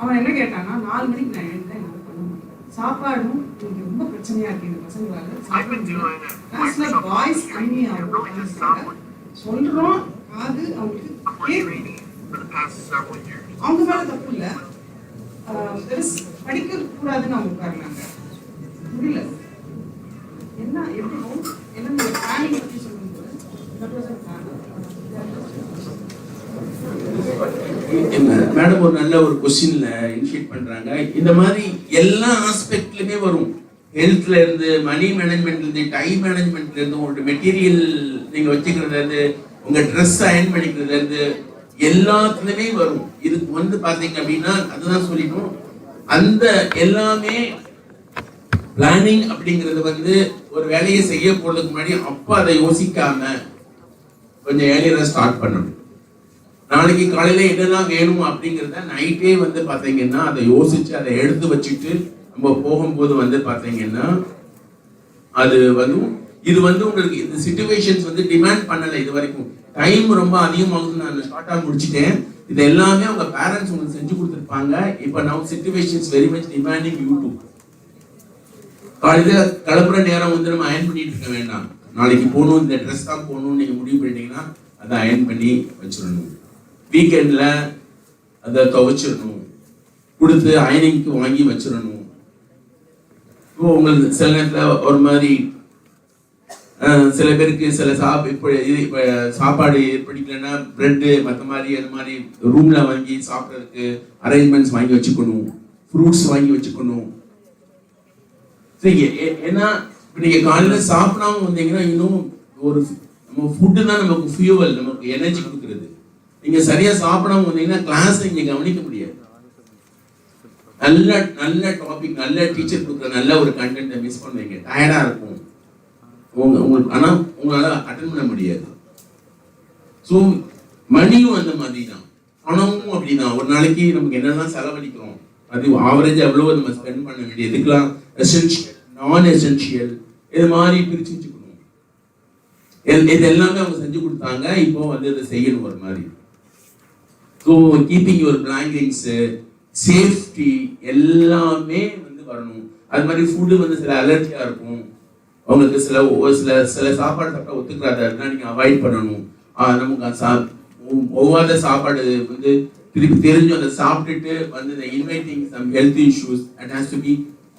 அவன் என்ன கேட்டான்னா 4 மணிக்கு நான் எழுந்தேன், என்னால் பண்ண முடியும். சாப்பாடும் எனக்கு ரொம்ப பிரச்சனையாக இருக்குது இந்த பசங்களால் சாப்பிட வாய்ஸ் கம்மி ஆகும் சொல்கிறோம். அது அவங்களுக்கு அவங்க மேலே தப்பு இல்லை, படிக்க கூடாதுன்னு அவங்க உட்காருனாங்க. முடியல. என்ன எப்படி என்ன பிளானிங் பற்றி சொல்லும்போது மேடம் ஒரு நல்ல ஒரு கொஸ்டின்ல இனிஷியேட் பண்றாங்க. இந்த மாதிரி எல்லா ஆஸ்பெக்ட்லயுமே வரும். ஹெல்த்ல இருந்து, மணி மேனேஜ்மெண்ட்ல இருந்து, டைம் மேனேஜ்மெண்ட்ல இருந்து, உங்களோட மெட்டீரியல் நீங்க வச்சுக்கிறதுல இருந்து, உங்க ட்ரெஸ் அயர்ன் பண்ணிக்கிறதுல இருந்து எல்லாத்துலயுமே வரும். இதுக்கு பாத்தீங்க அப்படின்னா அதுதான் சொல்லிட்டோம். அந்த எல்லாமே பிளானிங் அப்படிங்கிறது ஒரு வேலையை செய்ய போறதுக்கு முன்னாடி அப்ப அதை யோசிக்காம கொஞ்சம் ஏர்லியரா ஸ்டார்ட் பண்ணணும். நாளைக்கு காலையில என்னெல்லாம் வேணும் அப்படிங்கிறத நைட்டே பாத்தீங்கன்னா அதை யோசிச்சு அதை எடுத்து வச்சுட்டு நம்ம போகும்போது பாத்தீங்கன்னா அது இது உங்களுக்கு இந்த சிச்சுவேஷன்ஸ் டிமாண்ட் பண்ணல. இது வரைக்கும் டைம் ரொம்ப அதிகமாகுது. நான் ஷார்ட்டா முடிச்சுட்டேன். இது எல்லாமே உங்க பேரண்ட்ஸ் உங்களுக்கு செஞ்சு கொடுத்துருப்பாங்க. இப்ப now situations very much demanding you to. காலையில கிளம்புற நேரம் நம்ம அயன் பண்ணிட்டு இருக்க வேண்டாம். நாளைக்கு போகணும், இந்த ட்ரெஸ் தான் போகணும்னு நீங்க முடிவு பண்ணிட்டீங்கன்னா அதை அயன் பண்ணி வச்சிடணும். வீக்கெண்ட்ல அதை துவைச்சிடணும், கொடுத்து அயனிங்க்கு வாங்கி வச்சிடணும். இப்போ உங்களுக்கு சில நேரத்தில் ஒரு மாதிரி சில பேருக்கு சில இப்போ சாப்பாடு பிடிக்கலன்னா பிரெட்டு மற்ற மாதிரி அது மாதிரி ரூம்ல வாங்கி சாப்பிட்றதுக்கு அரேஞ்ச்மெண்ட்ஸ் வாங்கி வச்சுக்கணும், ஃப்ரூட்ஸ் வாங்கி வச்சுக்கணும். ஏன்னா இப்போ நீங்கள் காலையில் சாப்பிடாம வந்தீங்கன்னா இன்னும் ஒரு நம்ம ஃபுட்டு தான் நமக்கு ஃபியூவல், நமக்கு எனர்ஜி கொடுக்குறது. நீங்கள் சரியாக சாப்பிடாம வந்தீங்கன்னா கிளாஸை இங்கே கவனிக்க முடியாது. நல்ல நல்ல டாபிக், நல்ல டீச்சர் கொடுக்குற நல்ல ஒரு கண்டென்ட்டை மிஸ் பண்ணுவீங்க, டயர்டாக இருக்கும் உங்களுக்கு. ஆனால் உங்களால் அட்டன் பண்ண முடியாது. ஸோ மணியும் அந்த மாதிரி தான், பணமும் அப்படிதான். ஒரு நாளைக்கு நமக்கு என்னெல்லாம் செலவழிக்கிறோம், அது ஆவரேஜ் எவ்வளோ நம்ம ஸ்பெண்ட் பண்ண வேண்டியது, இதுக்கெல்லாம் எசென்ஷியல், நான் எசென்ஷியல், இது மாதிரி பிரித்து வச்சுக்கணும். இது எல்லாமே அவங்க செஞ்சு கொடுத்தாங்க, இப்போ வந்து இதை செய்யணும் ஒரு மாதிரி. ஸோ கீப்பிங் யுவர் பிளாங்கிங்ஸு, சேஃப்டி எல்லாமே வந்து வரணும். அது மாதிரி ஃபுட்டு வந்து சில அலர்ஜியாக இருக்கும், அவங்களுக்கு சில சில சாப்பாடு சாப்பிட்டா ஒத்துக்கிறாது, அதெல்லாம் நீங்கள் அவாய்ட் பண்ணணும். நமக்கு ஒவ்வாத சாப்பாடு வந்து திருப்பி தெரிஞ்சு அதை சாப்பிட்டுட்டு வந்து இந்த inviting some health issues at has to be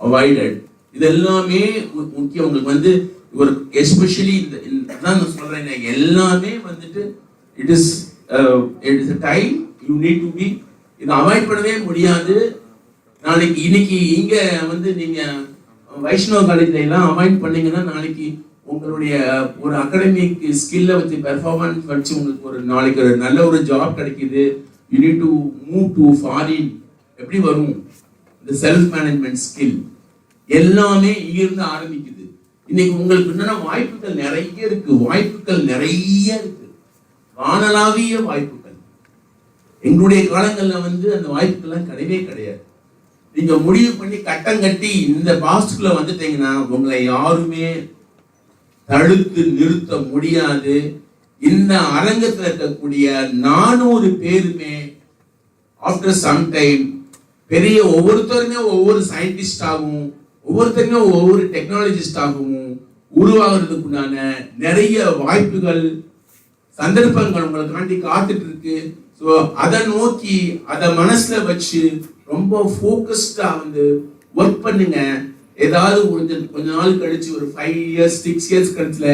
avoided. இது எல்லாமே முக்கியம். உங்களுக்கு வந்து ஒரு எஸ்பெஷலி இந்த நான் சொல்றேன், எல்லாமே வந்துட்டு it is a time you need to be, இதை அவாய்ட் பண்ணவே முடியாது. நாளைக்கு இன்னைக்கு இங்க வந்து நீங்க வைஷ்ணவ காலேஜ்ல எல்லாம் அவாய்ட் பண்ணீங்கன்னா நாளைக்கு உங்களுடைய ஒரு அகாடமிக் ஸ்கில்லை வச்சு பெர்ஃபார்மன்ஸ் வச்சு உங்களுக்கு ஒரு நாளைக்கு ஒரு நல்ல ஒரு ஜாப் கிடைக்குது. You need to move to foreign. எப்படி வரும் இந்த செல்ஃப் மேனேஜ்மெண்ட் ஸ்கில்? எல்லாமே இங்கிருந்து ஆரம்பிக்குது. இன்னைக்கு உங்களுக்கு என்னன்னா வாய்ப்புகள் நிறைய இருக்கு, வாய்ப்புகள் நிறைய இருக்கு, வானளாவிய வாய்ப்புகள். எங்களுடைய காலங்கள்ல வந்து அந்த வாய்ப்புகள்லாம் கிடையவே கிடையாது. நீங்க முடிவு பண்ணி கட்டம் கட்டி இந்த பாஸ்டுக்குள்ள வந்துட்டீங்கன்னா உங்களை யாருமே தடுத்து நிறுத்த முடியாது. இந்த அரங்கத்தில் இருக்கக்கூடிய 400 பேருமே ஆஃப்டர் சம் டைம் பெரிய ஒவ்வொருத்தருமே ஒவ்வொரு சயின்டிஸ்டாகவும் ஒவ்வொருத்தருமே ஒவ்வொரு டெக்னாலஜிஸ்டாகவும் உருவாகிறதுக்குண்டான நிறைய வாய்ப்புகள், சந்தர்ப்பங்கள் உங்களுக்காண்டி காத்துட்டு இருக்கு. ஸோ அதை நோக்கி அதை மனசுல வச்சு ரொம்ப ஃபோக்கஸ்டா வந்து ஒர்க் பண்ணுங்க. ஏதாவது கொஞ்ச நாள் கழிச்சு ஒரு 5 years 6 years கழிச்சுல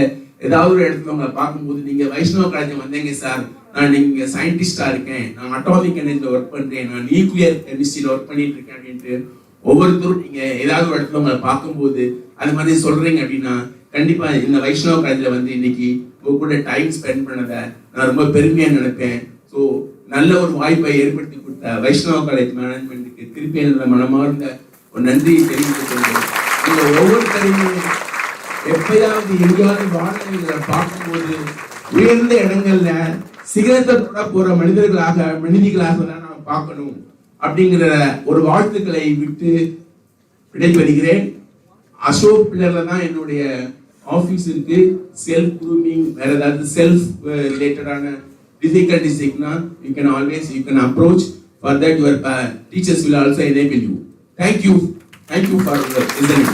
ஏதாவது ஒரு இடத்துல உங்களை பார்க்கும்போது நீங்க வைஷ்ணவ காலேஜ் வந்தீங்க சார், நான் நீங்க சயின்டிஸ்டா இருக்கேன், நான் அட்டாமிக் எனர்ஜில ஒர்க் பண்றேன், நான் நியூக்ளியர் கெமிஸ்ட்ரியில ஒர்க் பண்ணிட்டு இருக்கேன் அப்படின்ட்டு ஒவ்வொருத்தரும் நீங்க ஏதாவது ஒரு இடத்துல உங்களை பார்க்கும்போது அது மாதிரி சொல்றீங்க அப்படின்னா கண்டிப்பா இந்த வைஷ்ணவ காலேஜ்ல வந்து இன்னைக்கு உங்க கூட டைம் ஸ்பெண்ட் பண்ணதை நான் ரொம்ப பெருமையா நினைப்பேன். ஸோ நல்ல ஒரு வாய்ப்பை ஏற்படுத்தி கொடுத்த வைஷ்ணவ காலேஜ் மேனேஜ்மெண்ட்டுக்கு திருப்பி என்னோட மனமார்ந்த ஒரு நன்றியை தெரிவித்துக் கொள்கிறேன். நீங்க ஒவ்வொருத்தரையுமே எப்பயாவது எங்கேயாவது வாழ்க்கைகளை பார்க்கும்போது உயர்ந்த இடங்கள்ல சிகரத்தை தொட போற மனிதர்களாக தான் நாம் பார்க்கணும் அப்படிங்கிற ஒரு வாழ்த்துக்களை விட்டு விடைபெறுகிறேன். அசோக் பில்லர்ல தான் என்னுடைய ஆஃபீஸ் இருக்கு. செல்ஃப் க்ரூமிங், வேற ஏதாவது செல்ஃப் ரிலேட்டடான difficulties you can approach. For that your teachers will also enable you. Thank you for listening.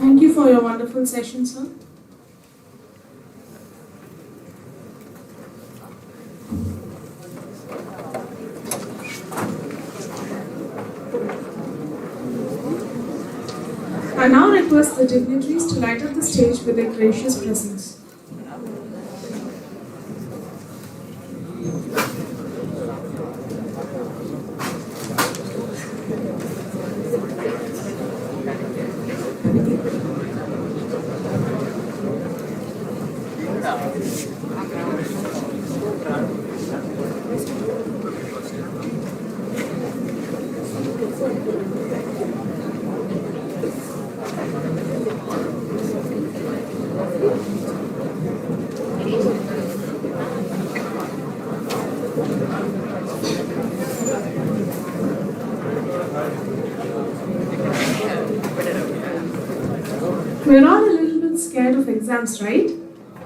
Thank you for your wonderful session, sir. I now request the dignitaries to light up the stage with their gracious presence. We're all a little bit scared of exams, right?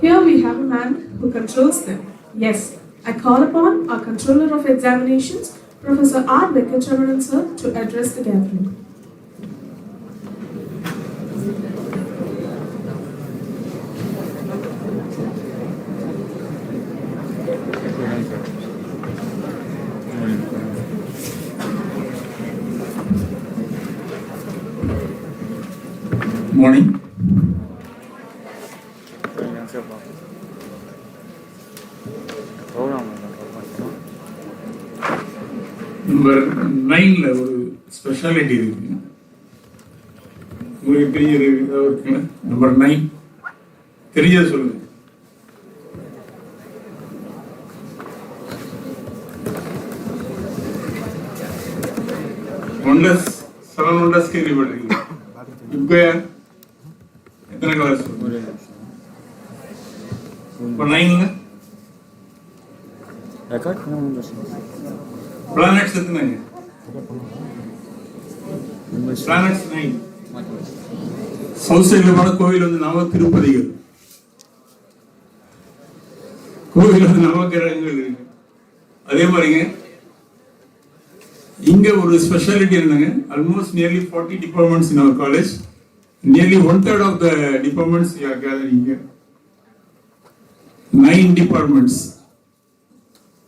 Here we have a man who controls them. Yes, I call upon our Controller of Examinations, Professor R. Venkataraman sir, to address the gathering. morning. Number 9ல ஒரு speciality இருக்கு. உங்களுக்கு தெரிஞ்சது ஏதாவது இருக்குங்களா? Number 9 தெரிஞ்சது சொல்லுங்க. Wonders 7 wonders கேள்விப்பட்டிருக்கீங்க. இப்போ எத்தனை கிளாஸ்? இப்போ 9ல பிளானட்ஸ் எத்தனைங்க? பிளானட்ஸ் 9. சவுத் சைடில் போன கோவில் வந்து நவ திருப்பதிகள், கோவில் வந்து நவகிரகங்கள் இருக்கு. அதே மாதிரிங்க இங்க ஒரு ஸ்பெஷாலிட்டி என்னங்க, almost nearly 40 departments in our college. Nearly 1/3 of the departments we are gathering here. 9 departments.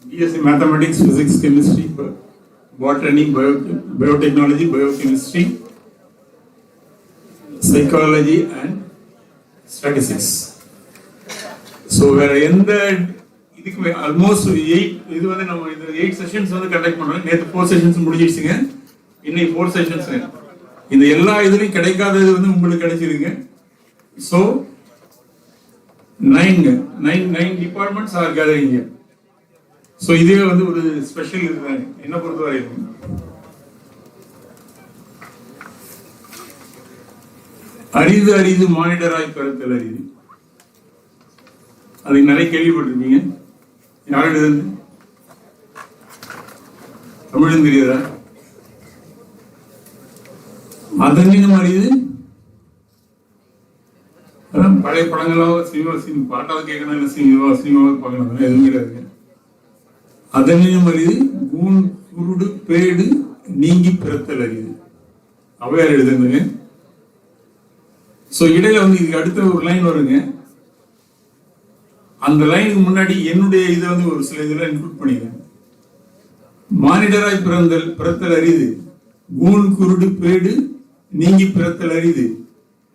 BSc Mathematics, Physics, Chemistry, Botany, Biotechnology, Biochemistry, Psychology and Statistics. So we are in the almost 8 இது வந்து நம்ம இந்த 8 sessions வந்து conduct பண்றோம். நேத்து 4 sessions முடிஞ்சிடுச்சுங்க. இன்னைக்கு 4 sessions. இந்த எல்லா இதுலயும் கிடைக்காதது வந்து உங்களுக்கு கிடைச்சிருங்க. So 9 departments are gathering here. So இதே வந்து ஒரு ஸ்பெஷல் இதுதான் என்ன பொறுத்தவரை. அரிது அரிது மானிடராய் பிறத்தல் அரிது. அது நிறைய கேள்விப்பட்டிருப்பீங்க. யாரோட தமிழும் தெரியாதா? அதன்னினும் அறியுது. பழைய படங்களாக பாட்டாவது கேட்கணும், இல்லை சினிமாவது பார்க்கலாம், எதுவும் கிடையாது. அதன்னினும் அறியுது கூன் குருடு பேடு நீங்கி பிறத்தல் அறியுது. அவையார் எழுதுங்க. ஸோ இடையில வந்து இதுக்கு அடுத்த ஒரு லைன் வருங்க. அந்த லைனுக்கு முன்னாடி என்னுடைய இதை வந்து ஒரு சில இதெல்லாம் இன்க்ளூட் பண்ணிக்கிறேன். மானிடராய் பிறத்தல் அறியுது, கூன் குருடு பேடு நீங்கி பிறத்தல் அரிது.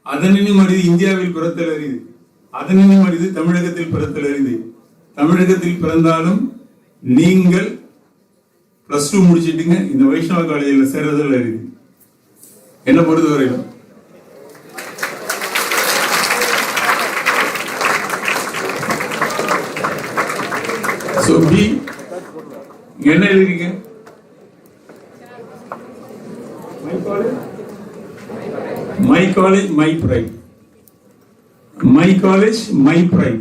அதனினும் அரிது இந்தியாவில் பிறத்தல் அரிது. அதனினும் அரிது தமிழகத்தில் பிறத்தல் அரிது. தமிழகத்தில் பிறந்தாலும் நீங்கள் +2 முடிச்சிட்டுங்க இந்த வைஷ்ணவ காலேஜில் சேர்றதில் அரிது. என்ன பொறுத்தவரையிலும் So B என்ன எழுதிருக்கீங்க? My college, my pride. My college, my pride.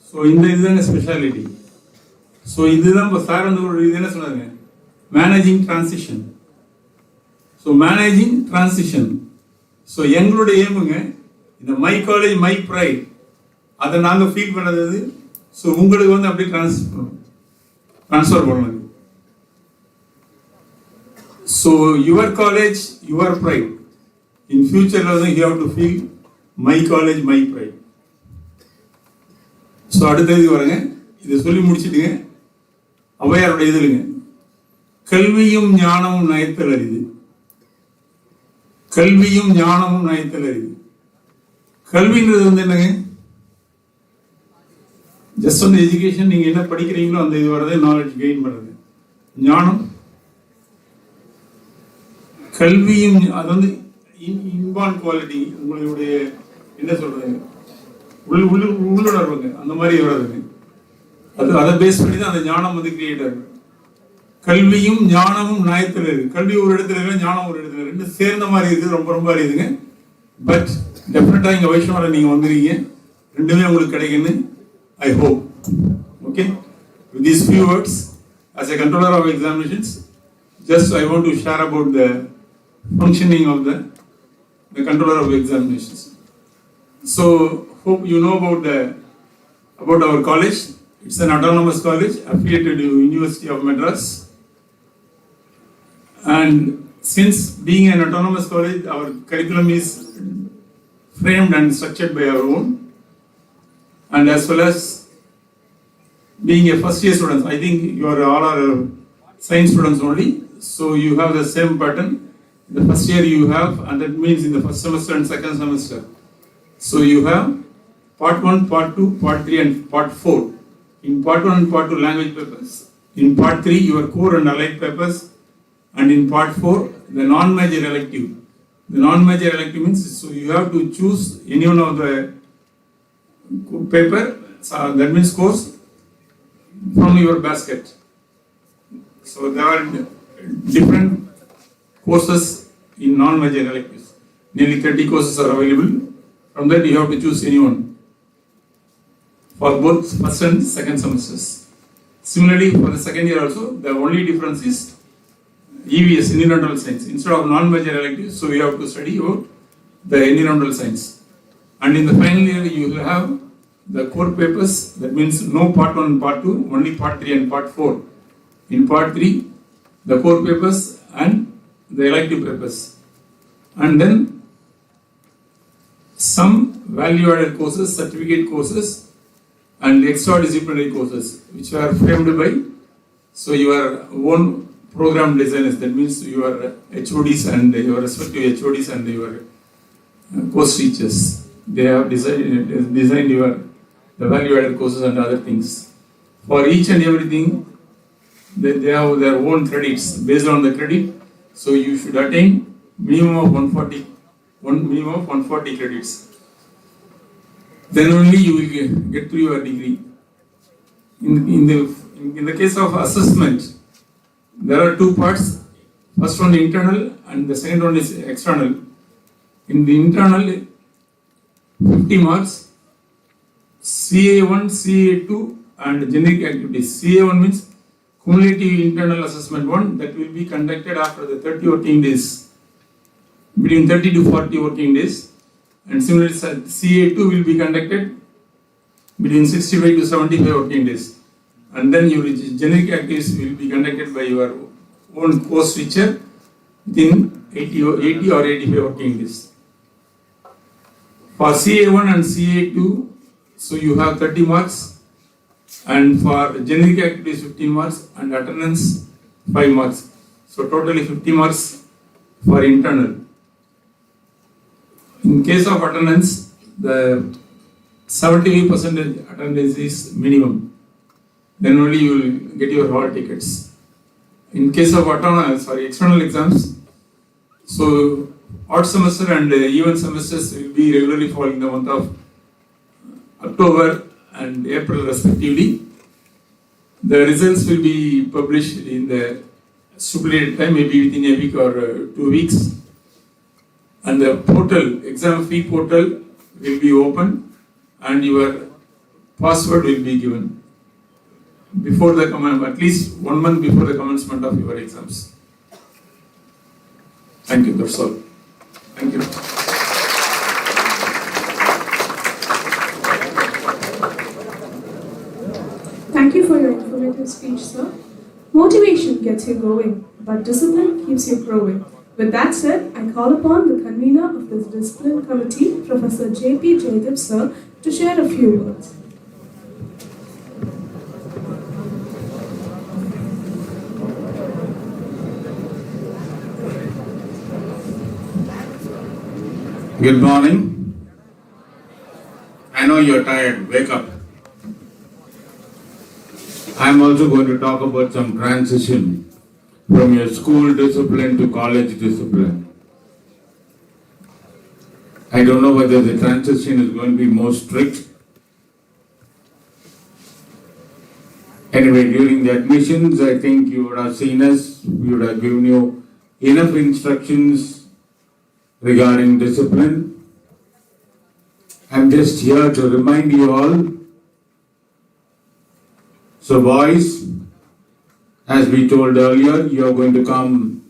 So இந்த இதுதாங்க ஸ்பெஷாலிட்டி. ஸோ இதுதான் இப்போ சார் வந்து ஒரு இது என்ன சொன்னாங்க, managing transition. So managing transition. So எங்களுடைய ஏமுங்க இந்த மை காலேஜ் மை ப்ரைட் அதை நாங்கள் ஃபீல் பண்ணது. ஸோ உங்களுக்கு வந்து அப்படி ட்ரான்ஸ்ஃபர் பண்ணணும். So your college your pride. In ஃபியூச்சர்ல வந்து you have to feel my college my pride. So அடுத்தது வரங்க, இதை சொல்லி முடிச்சுட்டுங்க. ஔவையாரோட இதுலுங்க, கல்வியும் ஞானமும் நயத்தல் அரிது. கல்வியும் ஞானமும் நயத்தல் அரிது. கல்வின்றது வந்து என்னங்க, ஜஸ்ட் அந்த எஜுகேஷன், நீங்க என்ன படிக்கிறீங்களோ அந்த இது வரது நாலேஜ் கெயின் பண்றது. ஞானம் கல்வியும் அது வந்து இன்பார்ன் குவாலிட்டி, உங்களுடைய என்ன சொல்றது உள்ளுணர்வுங்க அந்த மாதிரி வர்றதுங்க. அது அதை பேஸ் பண்ணி தான் அந்த ஞானம் வந்து கிரியேட் ஆகுது. கல்வியும் ஞானமும் நயத்தில் இருக்கு. கல்வி ஒரு இடத்துல இருக்கு, ஞானம் ஒரு இடத்துல, ரெண்டு சேர்ந்த மாதிரி இருக்குது. ரொம்ப ரொம்ப அறியுதுங்க. பட் டெஃபினட்டா இங்க வைஷ்ணவரை நீங்க வந்துருக்கீங்க, ரெண்டுமே உங்களுக்கு கிடைக்குன்னு I hope. Okay, with these few words, as a controller of examinations, just I want to share about the functioning of the controller of examinations. So hope you know about our college. It's an autonomous college affiliated to University of Madras, and since being an autonomous college, our curriculum is framed and structured by our own. And as well as being a first year students, I think you are all are science students only, so you have the same pattern. The first year you have, and that means in the first semester and second semester. So you have part 1, part 2, part 3 and part 4. In part 1 and part 2 language papers. In part 3 your core and allied papers. And in part 4 the non-major elective. The non-major elective means, so you have to choose any one of the paper, that means course, from your basket. So there are different courses in non-major electives. Nearly 30 courses are available. From that you have to choose any one for both first and second semesters. Similarly for the second year also, the only difference is EVS, environmental science. Instead of non-major electives, so you have to study about the environmental science. And in the final year you will have the core papers, that means no part 1 and part 2, only part 3 and part 4. In part 3, the core papers and the elective papers. And then some value-added courses, certificate courses and extra-disciplinary courses which are framed by, so your own program designers, that means your HODs and your respective HODs and your course teachers. They have designed your the value-added courses and other things. For each and everything, they have their own credits based on the credit. So you should attain minimum of 140 credits. Then only you will get to your degree. In the case of assessment, there are two parts. First one internal and the second one is external. In the internal, 50 marks, CA1, CA2 and generic activities. CA1 means cumulative internal assessment 1, that will be conducted after the 30 working days, between 30 to 40 working days. And similarly, CA2 will be conducted between 65 to 75 working days. And then your generic activities will be conducted by your own course teacher within 80 or 85 working days. For CA1 and CA2, so you have 30 marks, and for generic activities 15 marks and attendance 5 marks. So totally 50 marks for internal. In case of attendance, the 75% attendance is minimum. Then only you will get your hall tickets. In case of external exams, so odd semester and even semesters will be regularly falling in the month of October and April respectively. The results will be published in the stipulated time, maybe within a week or 2 weeks. And the portal, exam fee portal will be open and your password will be given before the at least 1 month before the commencement of your exams. Thank you, that's all. Thank you. Thank you for your informative speech, sir. Motivation gets you going, but discipline keeps you growing. With that said, I call upon the convener of this discipline committee, Professor J.P. Jaydev, sir, to share a few words. Good morning. I know you're tired. Wake up. I'm also going to talk about some transition from your school discipline to college discipline. I don't know whether the transition is going to be more strict. Anyway, during the admissions, I think you would have seen us, we would have given you enough instructions regarding discipline. I'm just here to remind you all. So boys, as we told earlier, you are going to come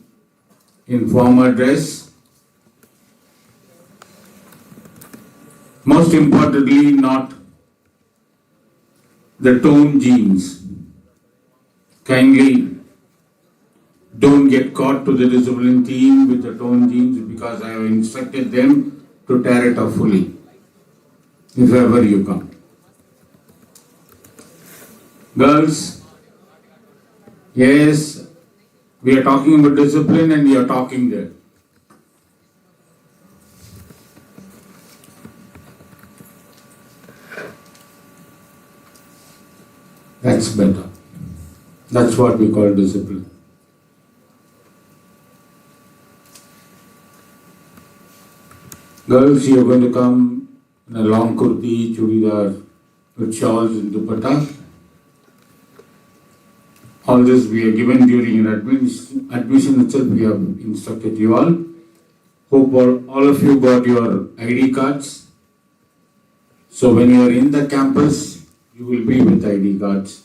in formal dress. Most importantly, not the torn jeans. Kindly don't get caught to the discipline team with the torn jeans, because I have instructed them to tear it off fully if ever you come. Girls, yes, we are talking about discipline and we are talking there. That's better. That's what we call discipline. Girls, you're going to come in a long kurti, chudidar, with shawls and dupatta. All this we are given during admission itself. We have instructed you all. Hope all of you got your ID cards. So when you are in the campus, you will be with ID cards.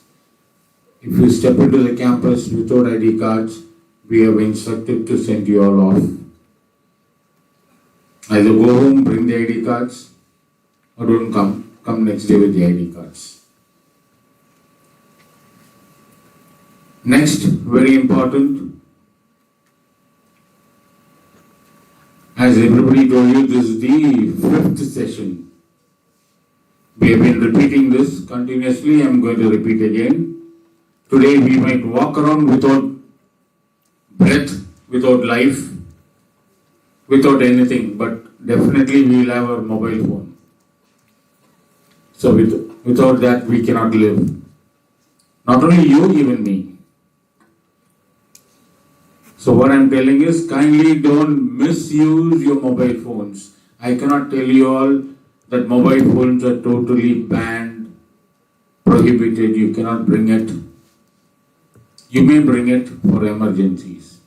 If you step into the campus without ID cards, we have instructed to send you all off. Either go home, bring the ID cards, or don't come. Come next day with the ID cards. Next, very important, as everybody told you, this is the 5th session. We have been repeating this continuously. I am going to repeat again. Today we might walk around without breath, without life, without anything, but definitely we will have our mobile phone. So without that we cannot live. Not only you, even me. So what I am telling is, kindly don't misuse your mobile phones. I cannot tell you all that mobile phones are totally banned, prohibited. You cannot bring it. You may bring it for emergencies.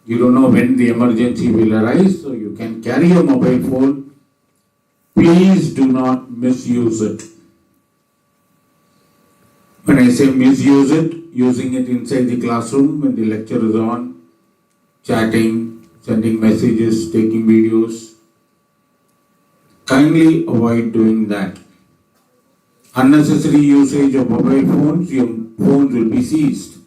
You don't know when the emergency will arise, so you can carry your mobile phone. Please do not misuse it. When I say misuse it, using it inside the classroom when the lecture is on, chatting, sending messages, taking videos. Kindly avoid doing that. Unnecessary usage of mobile phones, your phones will be seized.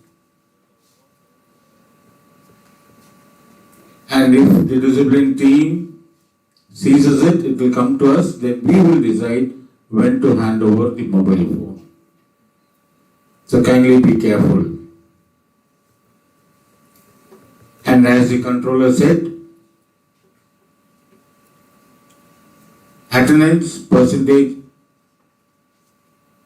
And if the discipline team seizes it, it will come to us, then we will decide when to hand over the mobile phone. So kindly be careful. And as the controller said, attendance percentage,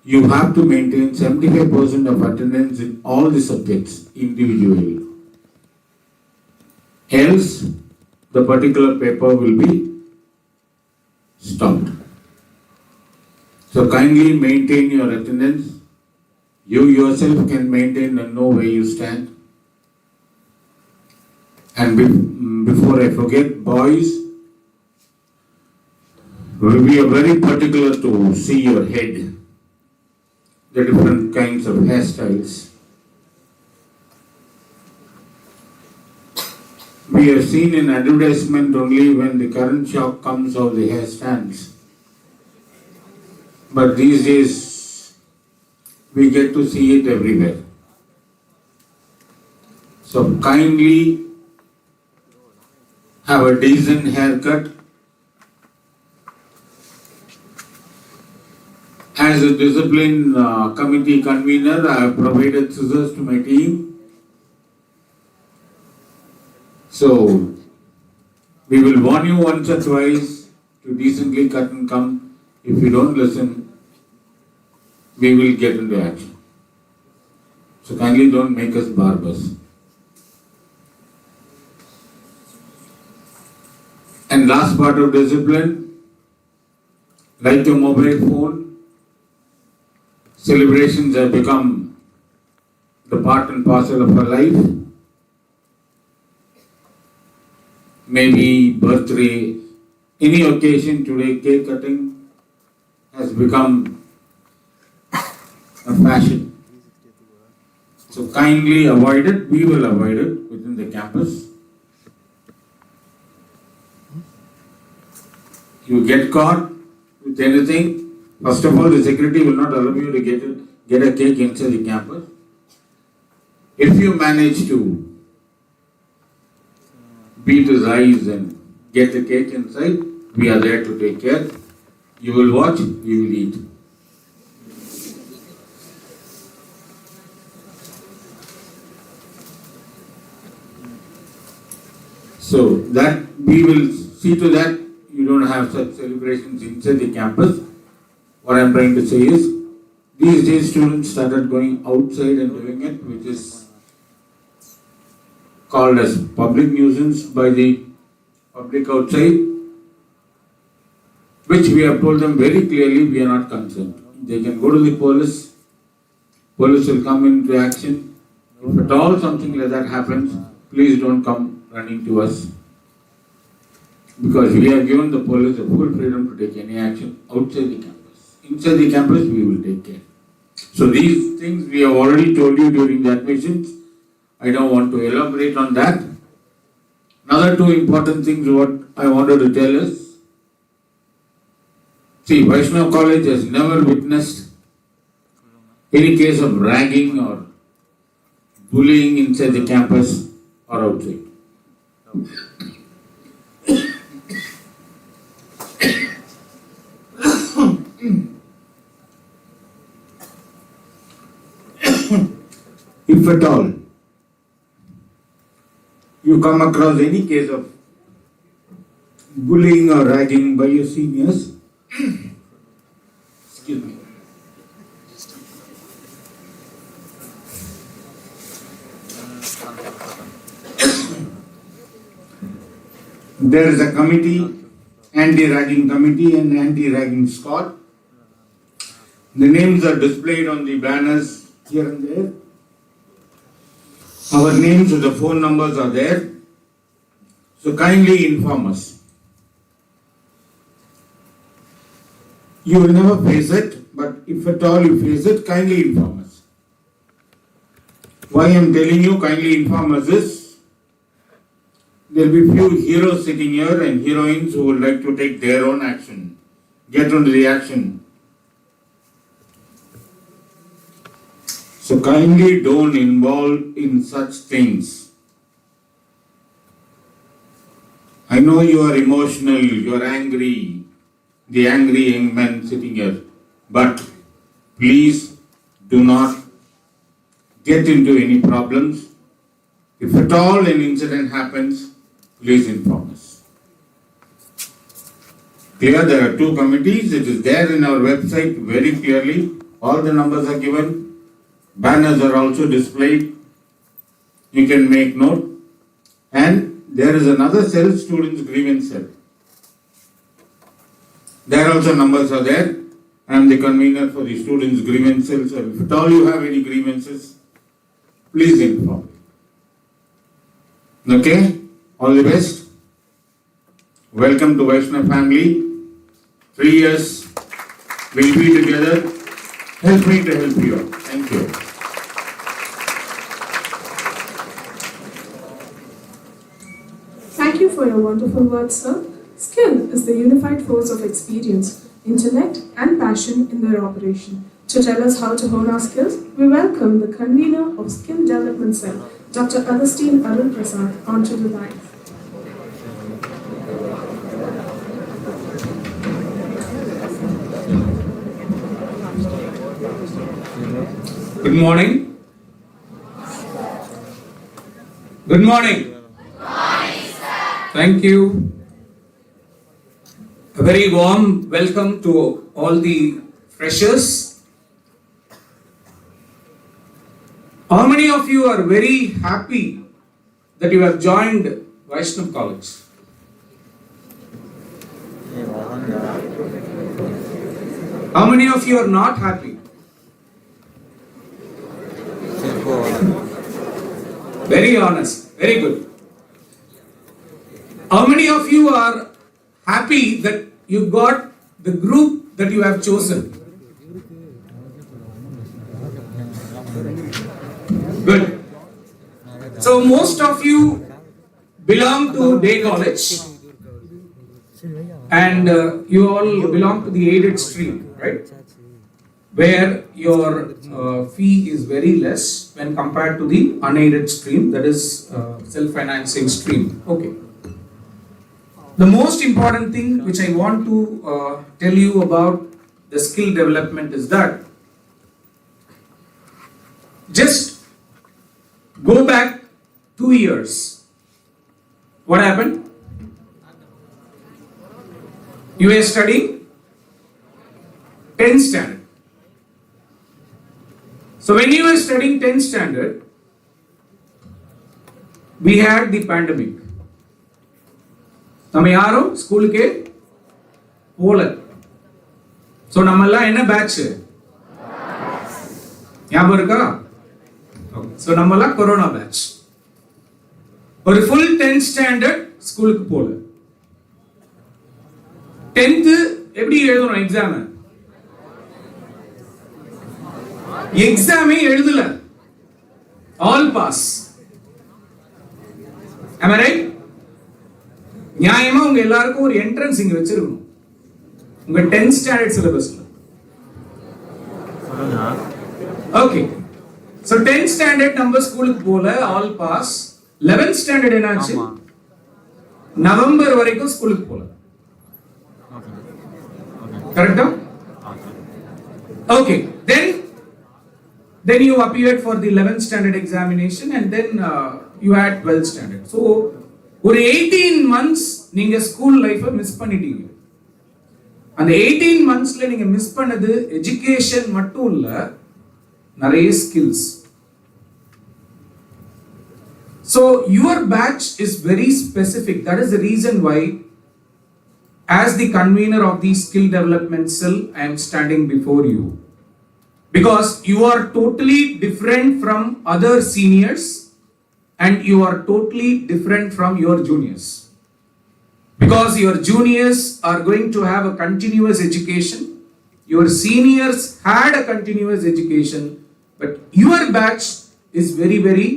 you have to maintain 75% of attendance in all the subjects individually. Else, the particular paper will be stopped. So kindly maintain your attendance. You yourself can maintain and know where you stand. And before I forget, boys, we are very particular to see your head, the different kinds of hairstyles. We are seen in advertisement only when the current shock comes of the hair stands. But these days, we get to see it everywhere. So kindly have a decent haircut. As a discipline committee convener, I have provided scissors to my team. So we will warn you once or twice to decently cut and come. If you don't listen, we will get into action. So kindly don't make us barbers. And last part of discipline, like your mobile phone, celebrations have become the part and parcel of our life. Maybe birthday, any occasion today, cake cutting has become a fashion. So kindly avoid it. We will avoid it within the campus. You get caught with anything, first of all, the security will not allow you to get a cake inside the campus. If you manage to beat his eyes and get the cake inside, we are there to take care. You will watch, we will eat. So that we will see to that you don't have such celebrations inside the campus. What I am trying to say is, these days students started going outside and doing it, which is called as public nuisance by the public outside, which we have told them very clearly we are not concerned. They can go to the police, police will come into action. If at all something like that happens, please don't come running to us, because we have given the police the full freedom to take any action outside the campus. Inside the campus we will take care. So these things we have already told you during the admissions. I don't want to elaborate on that. Another two important things what I wanted to tell is, see, Vaishnav College has never witnessed any case of ragging or bullying inside the campus or outside. If at all you come across any case of bullying or ragging by your seniors, excuse me, there is a committee, anti-ragging committee and anti-ragging squad. The names are displayed on the banners here and there. Our names and the phone numbers are there. So kindly inform us. You will never face it, but if at all you face it, kindly inform us. Why I am telling you kindly inform us is, there will be few heroes sitting here and heroines who would like to take their own action, get into the action. So kindly don't involve in such things. I know you are emotional, you are angry, the angry young men sitting here, but please do not get into any problems. If at all an incident happens, please inform us. Clear, there are two committees, it is there in our website very clearly, all the numbers are given. Banners are also displayed. You can make note. And there is another cell, students grievance cell. There also numbers are there. I am the convener for the students grievance cell. So if at all you have any grievances, please inform. Okay? All the best. Welcome to Vaishnav family. 3 years we'll be together. Help me to help you. Thank you. Thank you for your wonderful words, sir. Skill is the unified force of experience, intellect, and passion in their operation. To tell us how to hone our skills, we welcome the convener of Skill Development Cell, Dr. Agustin Arun Prasad, onto the line. Good morning. Good morning. Thank you. A very warm welcome to all the freshers. How many of you are very happy that you have joined Vaishnav College? How many of you are not happy? Very honest, very good. How many of you are happy that you got the group that you have chosen? Good. So most of you belong to day college and you all belong to the aided stream, right? Where your fee is very less when compared to the unaided stream, that is self-financing stream. Okay. The most important thing which I want to tell you about the skill development is that just go back 2 years. What happened? You were studying 10th standard. So when you were studying 10th standard, we had the pandemic. நம்ம யாரும் ஸ்கூலுக்கு போல. So நம்ம எல்லாம் என்ன batch? ஞாபகம் இருக்கா? So நம்ம எல்லாம் கொரோனா பேட்ச். ஒரு full 10th standard ஸ்கூலுக்கு போல. 10th எப்படி எழுதணும் எக்ஸாம்? எக்ஸாமே எழுதல. All pass. Am I right? நியாயமா உங்க எல்லாருக்கும் ஒரு என்ட்ரன்ஸ் இங்க வச்சிருக்கணும். உங்க 10th standard syllabusல. Okay. So 10th standard நம்ம ஸ்கூலுக்கு போல ஆல் பாஸ். 11th standard என்னாச்சு? நவம்பர் வரைக்கும் ஸ்கூலுக்கு போல. கரெக்ட்டா? Okay. Then you appeared for the 11th standard examination and then you had 12th standard. So ஒரு 18 months நீங்க ஸ்கூல் லைஃபை மிஸ் பண்ணிட்டீங்க. அந்த 18 monthsல நீங்க மிஸ் பண்ணது எஜுகேஷன் மட்டும் இல்ல, நிறைய skills. So your batch is very specific. That is the reason why as the convener of the skill development cell I am standing before you. Because you are totally different from other seniors and you are totally different from your juniors. Because your juniors are going to have a continuous education, your seniors had a continuous education, but your batch is very, very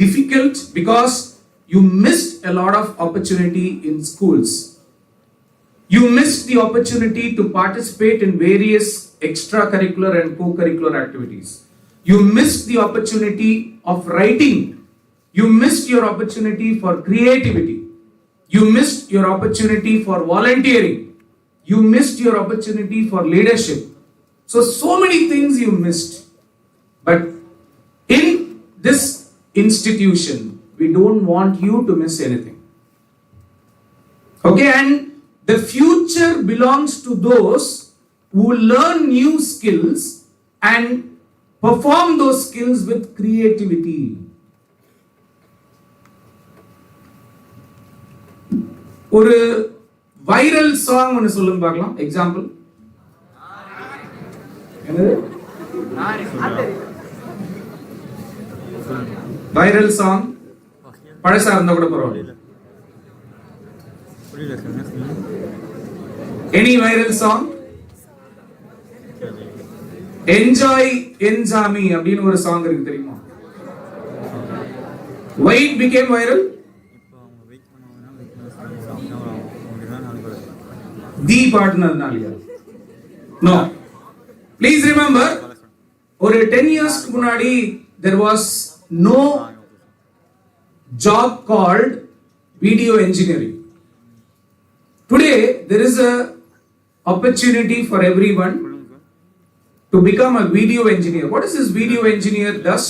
difficult because you missed a lot of opportunity in schools. You missed the opportunity to participate in various extracurricular and co-curricular activities. You missed the opportunity of writing. You missed your opportunity for creativity. You missed your opportunity for volunteering. You missed your opportunity for leadership. So many things you missed. But in this institution, we don't want you to miss anything. Okay, and the future belongs to those who learn new skills and perform those skills with creativity. ஒரு viral song ஒன்னு சொல்லுங்க பார்க்கலாம். Example viral song பழசா இருந்தா கூட பரவாயில்ல. Any viral song? Enjoy Enzami அப்படின்னு ஒரு சாங் இருக்கு தெரியுமா? Why it became viral? The partner Naliya? No. Please remember, ஒரு 10 years முன்னாடி there was no job called video engineering. Today there is a opportunity for everyone to become a video engineer. What is this video engineer does?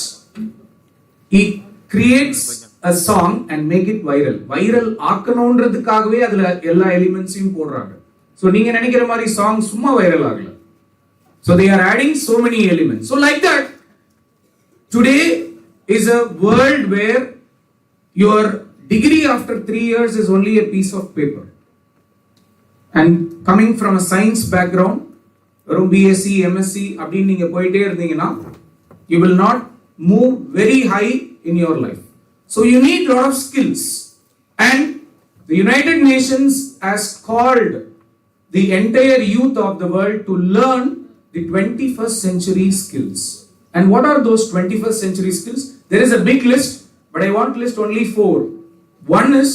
He creates a song and make it viral. Viral ஆக்கணும்ன்றதுக்காகவே அதுல எல்லா எலிமெண்ட்ஸையும் போடுறாங்க. So நீங்க நினைக்கிற மாதிரி song சும்மா viral ஆகல. So they are adding so many elements. So like that, today is a world where your degree after 3 years is only a piece of paper. And coming from a science background, வெறும் BSc, MSc அப்படின்னு நீங்க போயிட்டே இருந்தீங்கன்னா you will not move very high in your life. So you need a lot of skills. And the United Nations has called the entire youth of the world to learn the 21st century skills. And what are those 21st century skills? There is a big list, but I want to list only 4. One is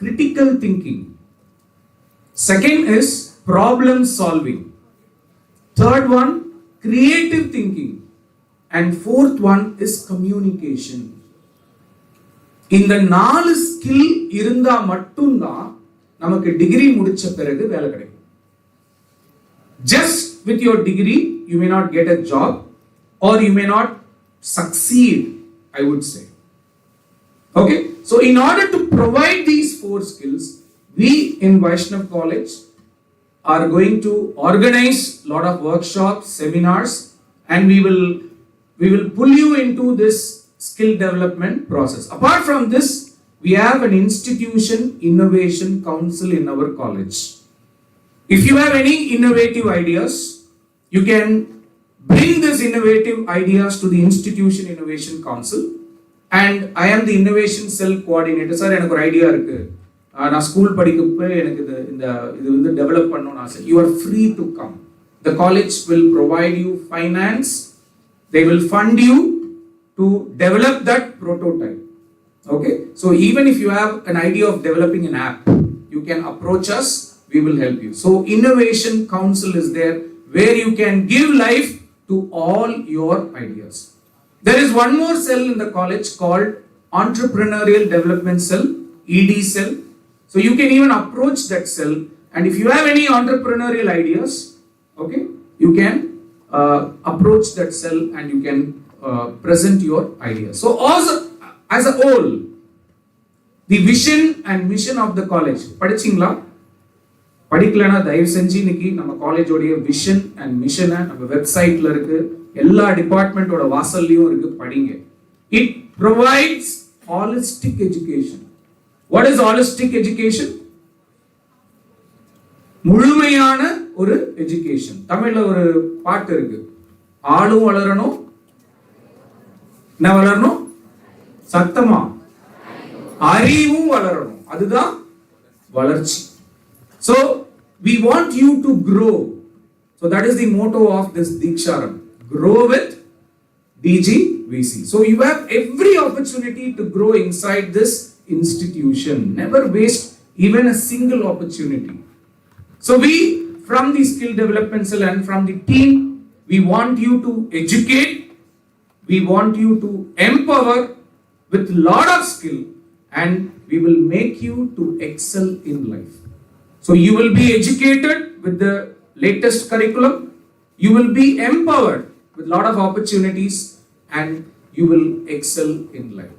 critical thinking. Second is problem solving. Third one, creative thinking. And fourth one is communication. இந்த 4 skill இருந்தா மட்டும்தான் நமக்கு degree முடிச்ச பிறகு வேலை கிடைக்கும். Just with your degree, you may not get a job or you may not succeed, I would say. Okay, so in order to provide these 4 skills, we in Vaishnav College are going to organize a lot of workshops, seminars, and we we will pull you into this skill development process. Apart from this, we have an institution innovation council in our college. If you have any innovative ideas, you can bring these innovative ideas to the institution innovation council, and I am the innovation cell coordinator. Sir, எனக்கு ஒரு idea இருக்கு, நான் school படிக்கப்ப எனக்கு இது வந்து develop பண்ணணும்னு ஆசை. You are free to come. The college will provide you finance. They will fund you to develop that prototype. Okay, so even if you have an idea of developing an app, you can approach us. We will help you. So innovation council is there where you can give life to all your ideas. There is one more cell in the college called entrepreneurial development cell, ED cell. So you can even approach that cell, and if you have any entrepreneurial ideas, okay, you can approach that cell and you can present your ideas. So also, as a whole, the vision and mission of the college, படிச்சீங்களா? படிக்கலனா தயவு செஞ்சு இன்னைக்கு நம்ம காலேஜோட vision and மிஷனை நம்ம வெப்சைட்ல இருக்கு, எல்லா டிபார்ட்மெண்டோட வாசல்லையும் இருக்கு, படிங்க. It provides holistic education. What is holistic education? முழுமையான ஒரு எஜுகேஷன். தமிழ்ல ஒரு பாட்டு இருக்கு, ஆளும் வளரணும், என்ன வளரணும்? சத்தமா அறிவும் வளரணும், அதுதான் வளர்ச்சி. So we want you to grow. So that is the motto of this Deeksharambh. Grow with DGVC. So you have every opportunity to grow inside this institution. Never waste even a single opportunity. So we, from the skill development cell and from the team, we want you to educate. We want you to empower with lot of skill, and we will make you to excel in life. So you will be educated with the latest curriculum. You will be empowered with lot of opportunities, and you will excel in life.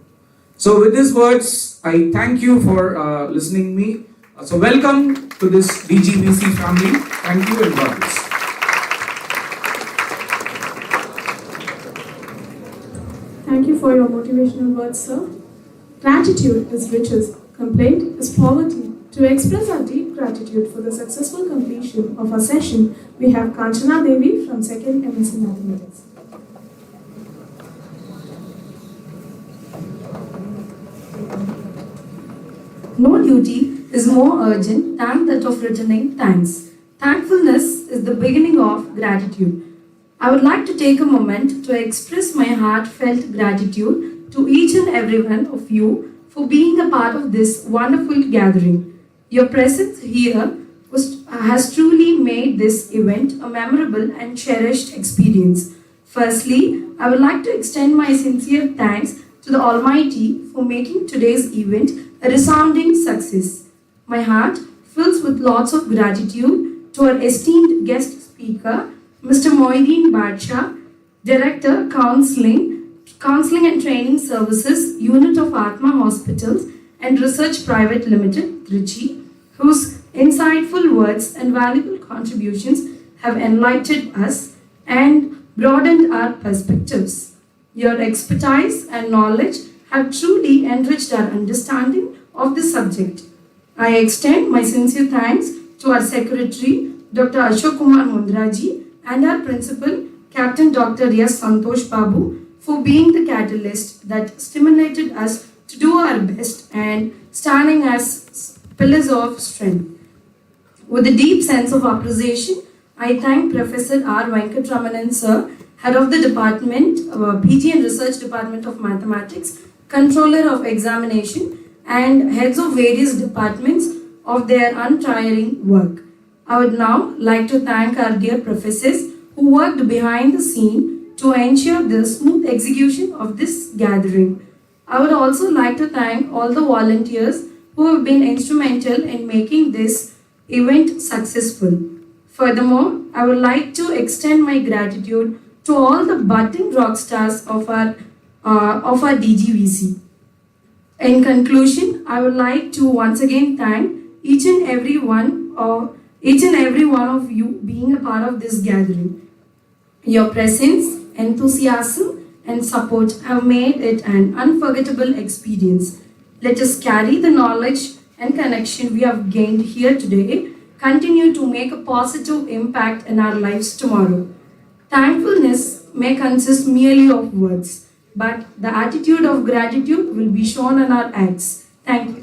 So with these words, I thank you for listening me. So welcome to this DGVC family. Thank you and God bless. Thank you for your motivational words, sir. Gratitude is riches, complaint is poverty. To express our deep gratitude for the successful completion of our session, we have Kanchana Devi from 2nd MSc Mathematics. No duty is more urgent than that of returning thanks. Thankfulness is the beginning of gratitude. I would like to take a moment to express my heartfelt gratitude to each and every one of you for being a part of this wonderful gathering. Your presence here has truly made this event a memorable and cherished experience. Firstly, I would like to extend my sincere thanks to the Almighty for making today's event a resounding success. My heart fills with lots of gratitude to our esteemed guest speaker, Mr. Moideen Badsha, Director, Counseling and Training Services, Unit of Atma Hospitals and Research Private Limited, Trichy, whose insightful words and valuable contributions have enlightened us and broadened our perspectives. Your expertise and knowledge have truly enriched our understanding of the subject. I extend my sincere thanks to our Secretary, Dr. Ashok Kumar Mundraji, and our Principal, Captain Dr. S. Santosh Babu, for being the catalyst that stimulated us to do our best and standing as pillars of strength. With a deep sense of appreciation, I thank Professor R. Venkatramanan Sir, Head of the Department, PG and Research Department of Mathematics, Controller of Examination, and heads of various departments of their untiring work. I would now like to thank our dear professors who worked behind the scene to ensure the smooth execution of this gathering. I would also like to thank all the volunteers who have been instrumental in making this event successful. Furthermore, I would like to extend my gratitude to all the budding rock stars of our DGVC. In conclusion, I would like to once again thank each and every one of you being a part of this gathering. Your presence, enthusiasm, and support have made it an unforgettable experience. Let us carry the knowledge and connection we have gained here today, continue to make a positive impact in our lives tomorrow. Thankfulness may consist merely of words, but the attitude of gratitude will be shown in our acts. Thank you.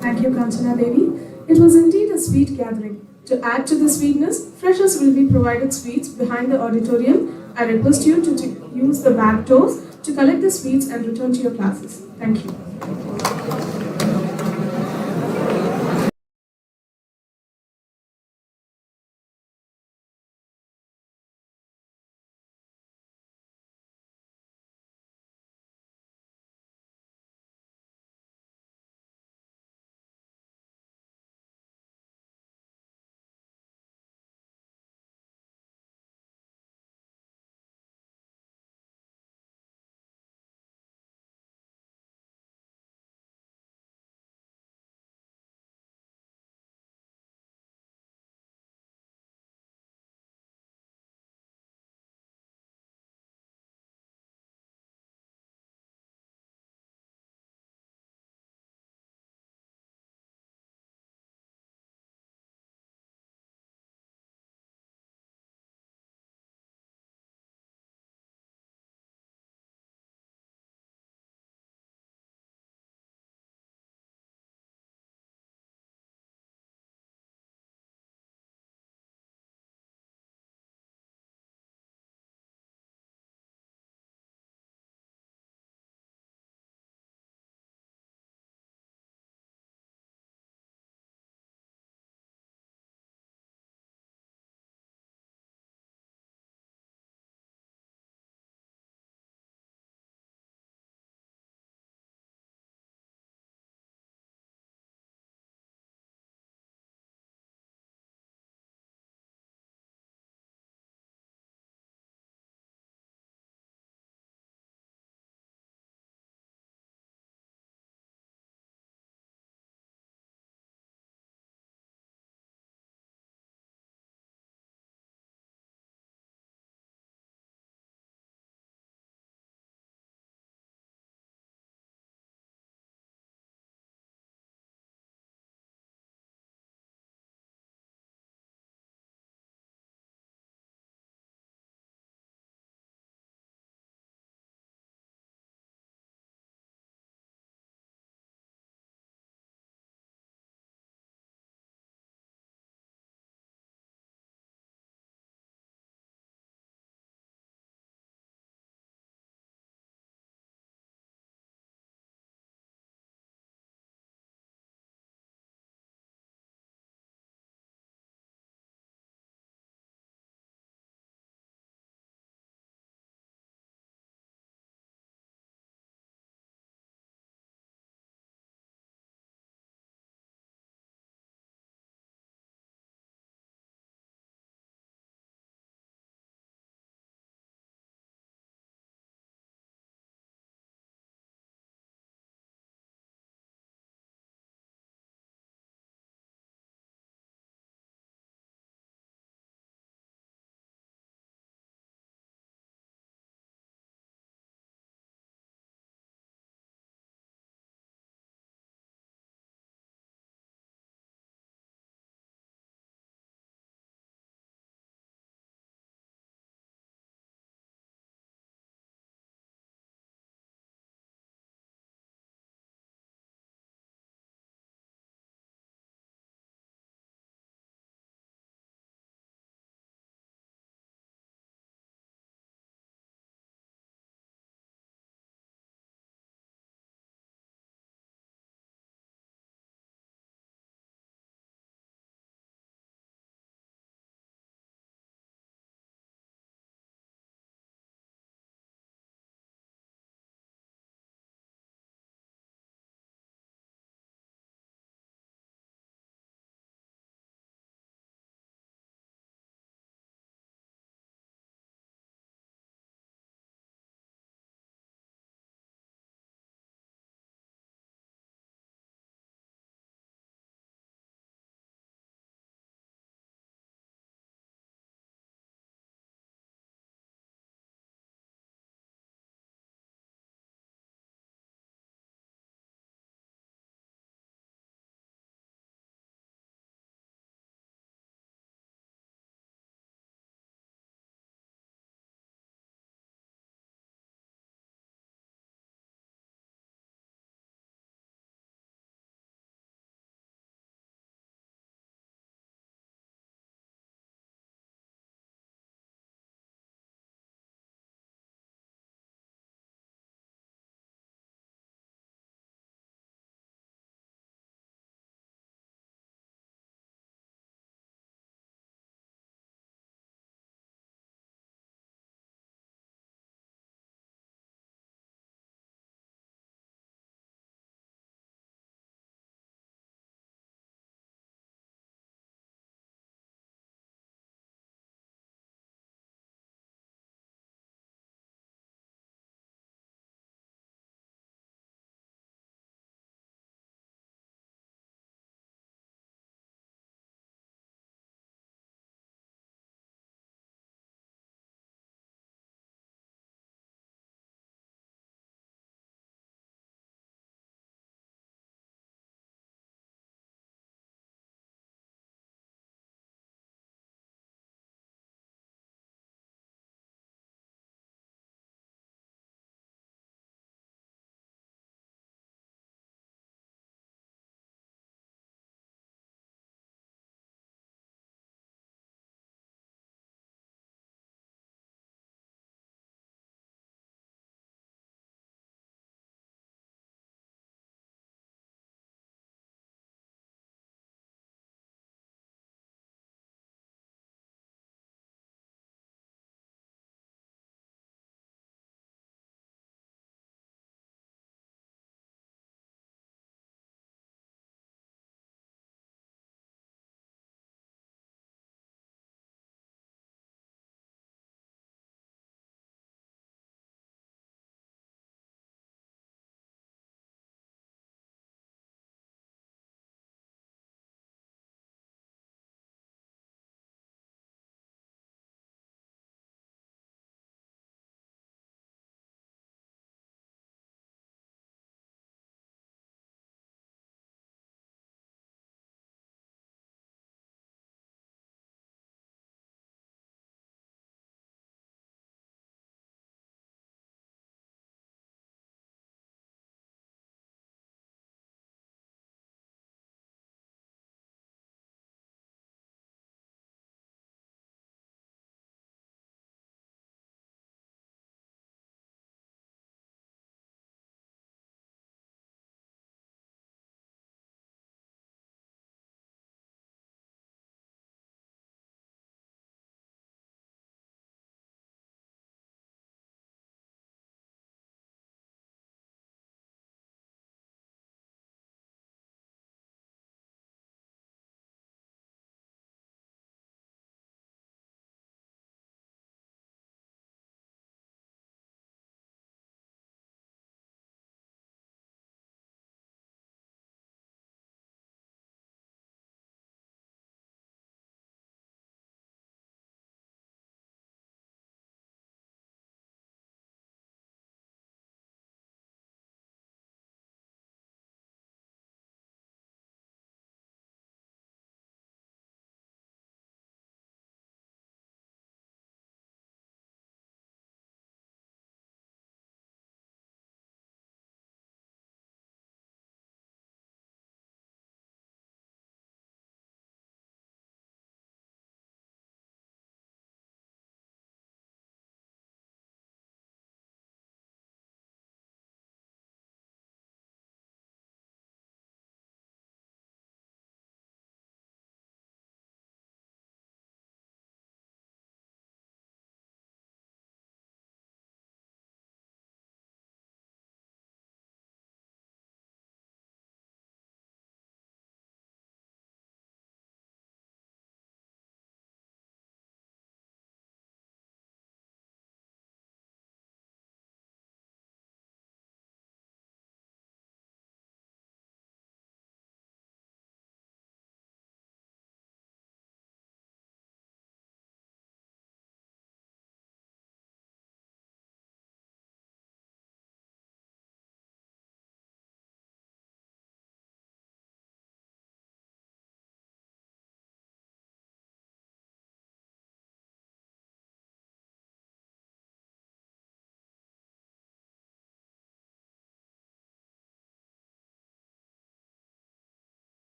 Thank you, Kanchana Devi. It was indeed a sweet gathering. To add to the sweetness, freshers will be provided sweets behind the auditorium. I request you to use the back doors to collect the sweets and return to your classes. Thank you.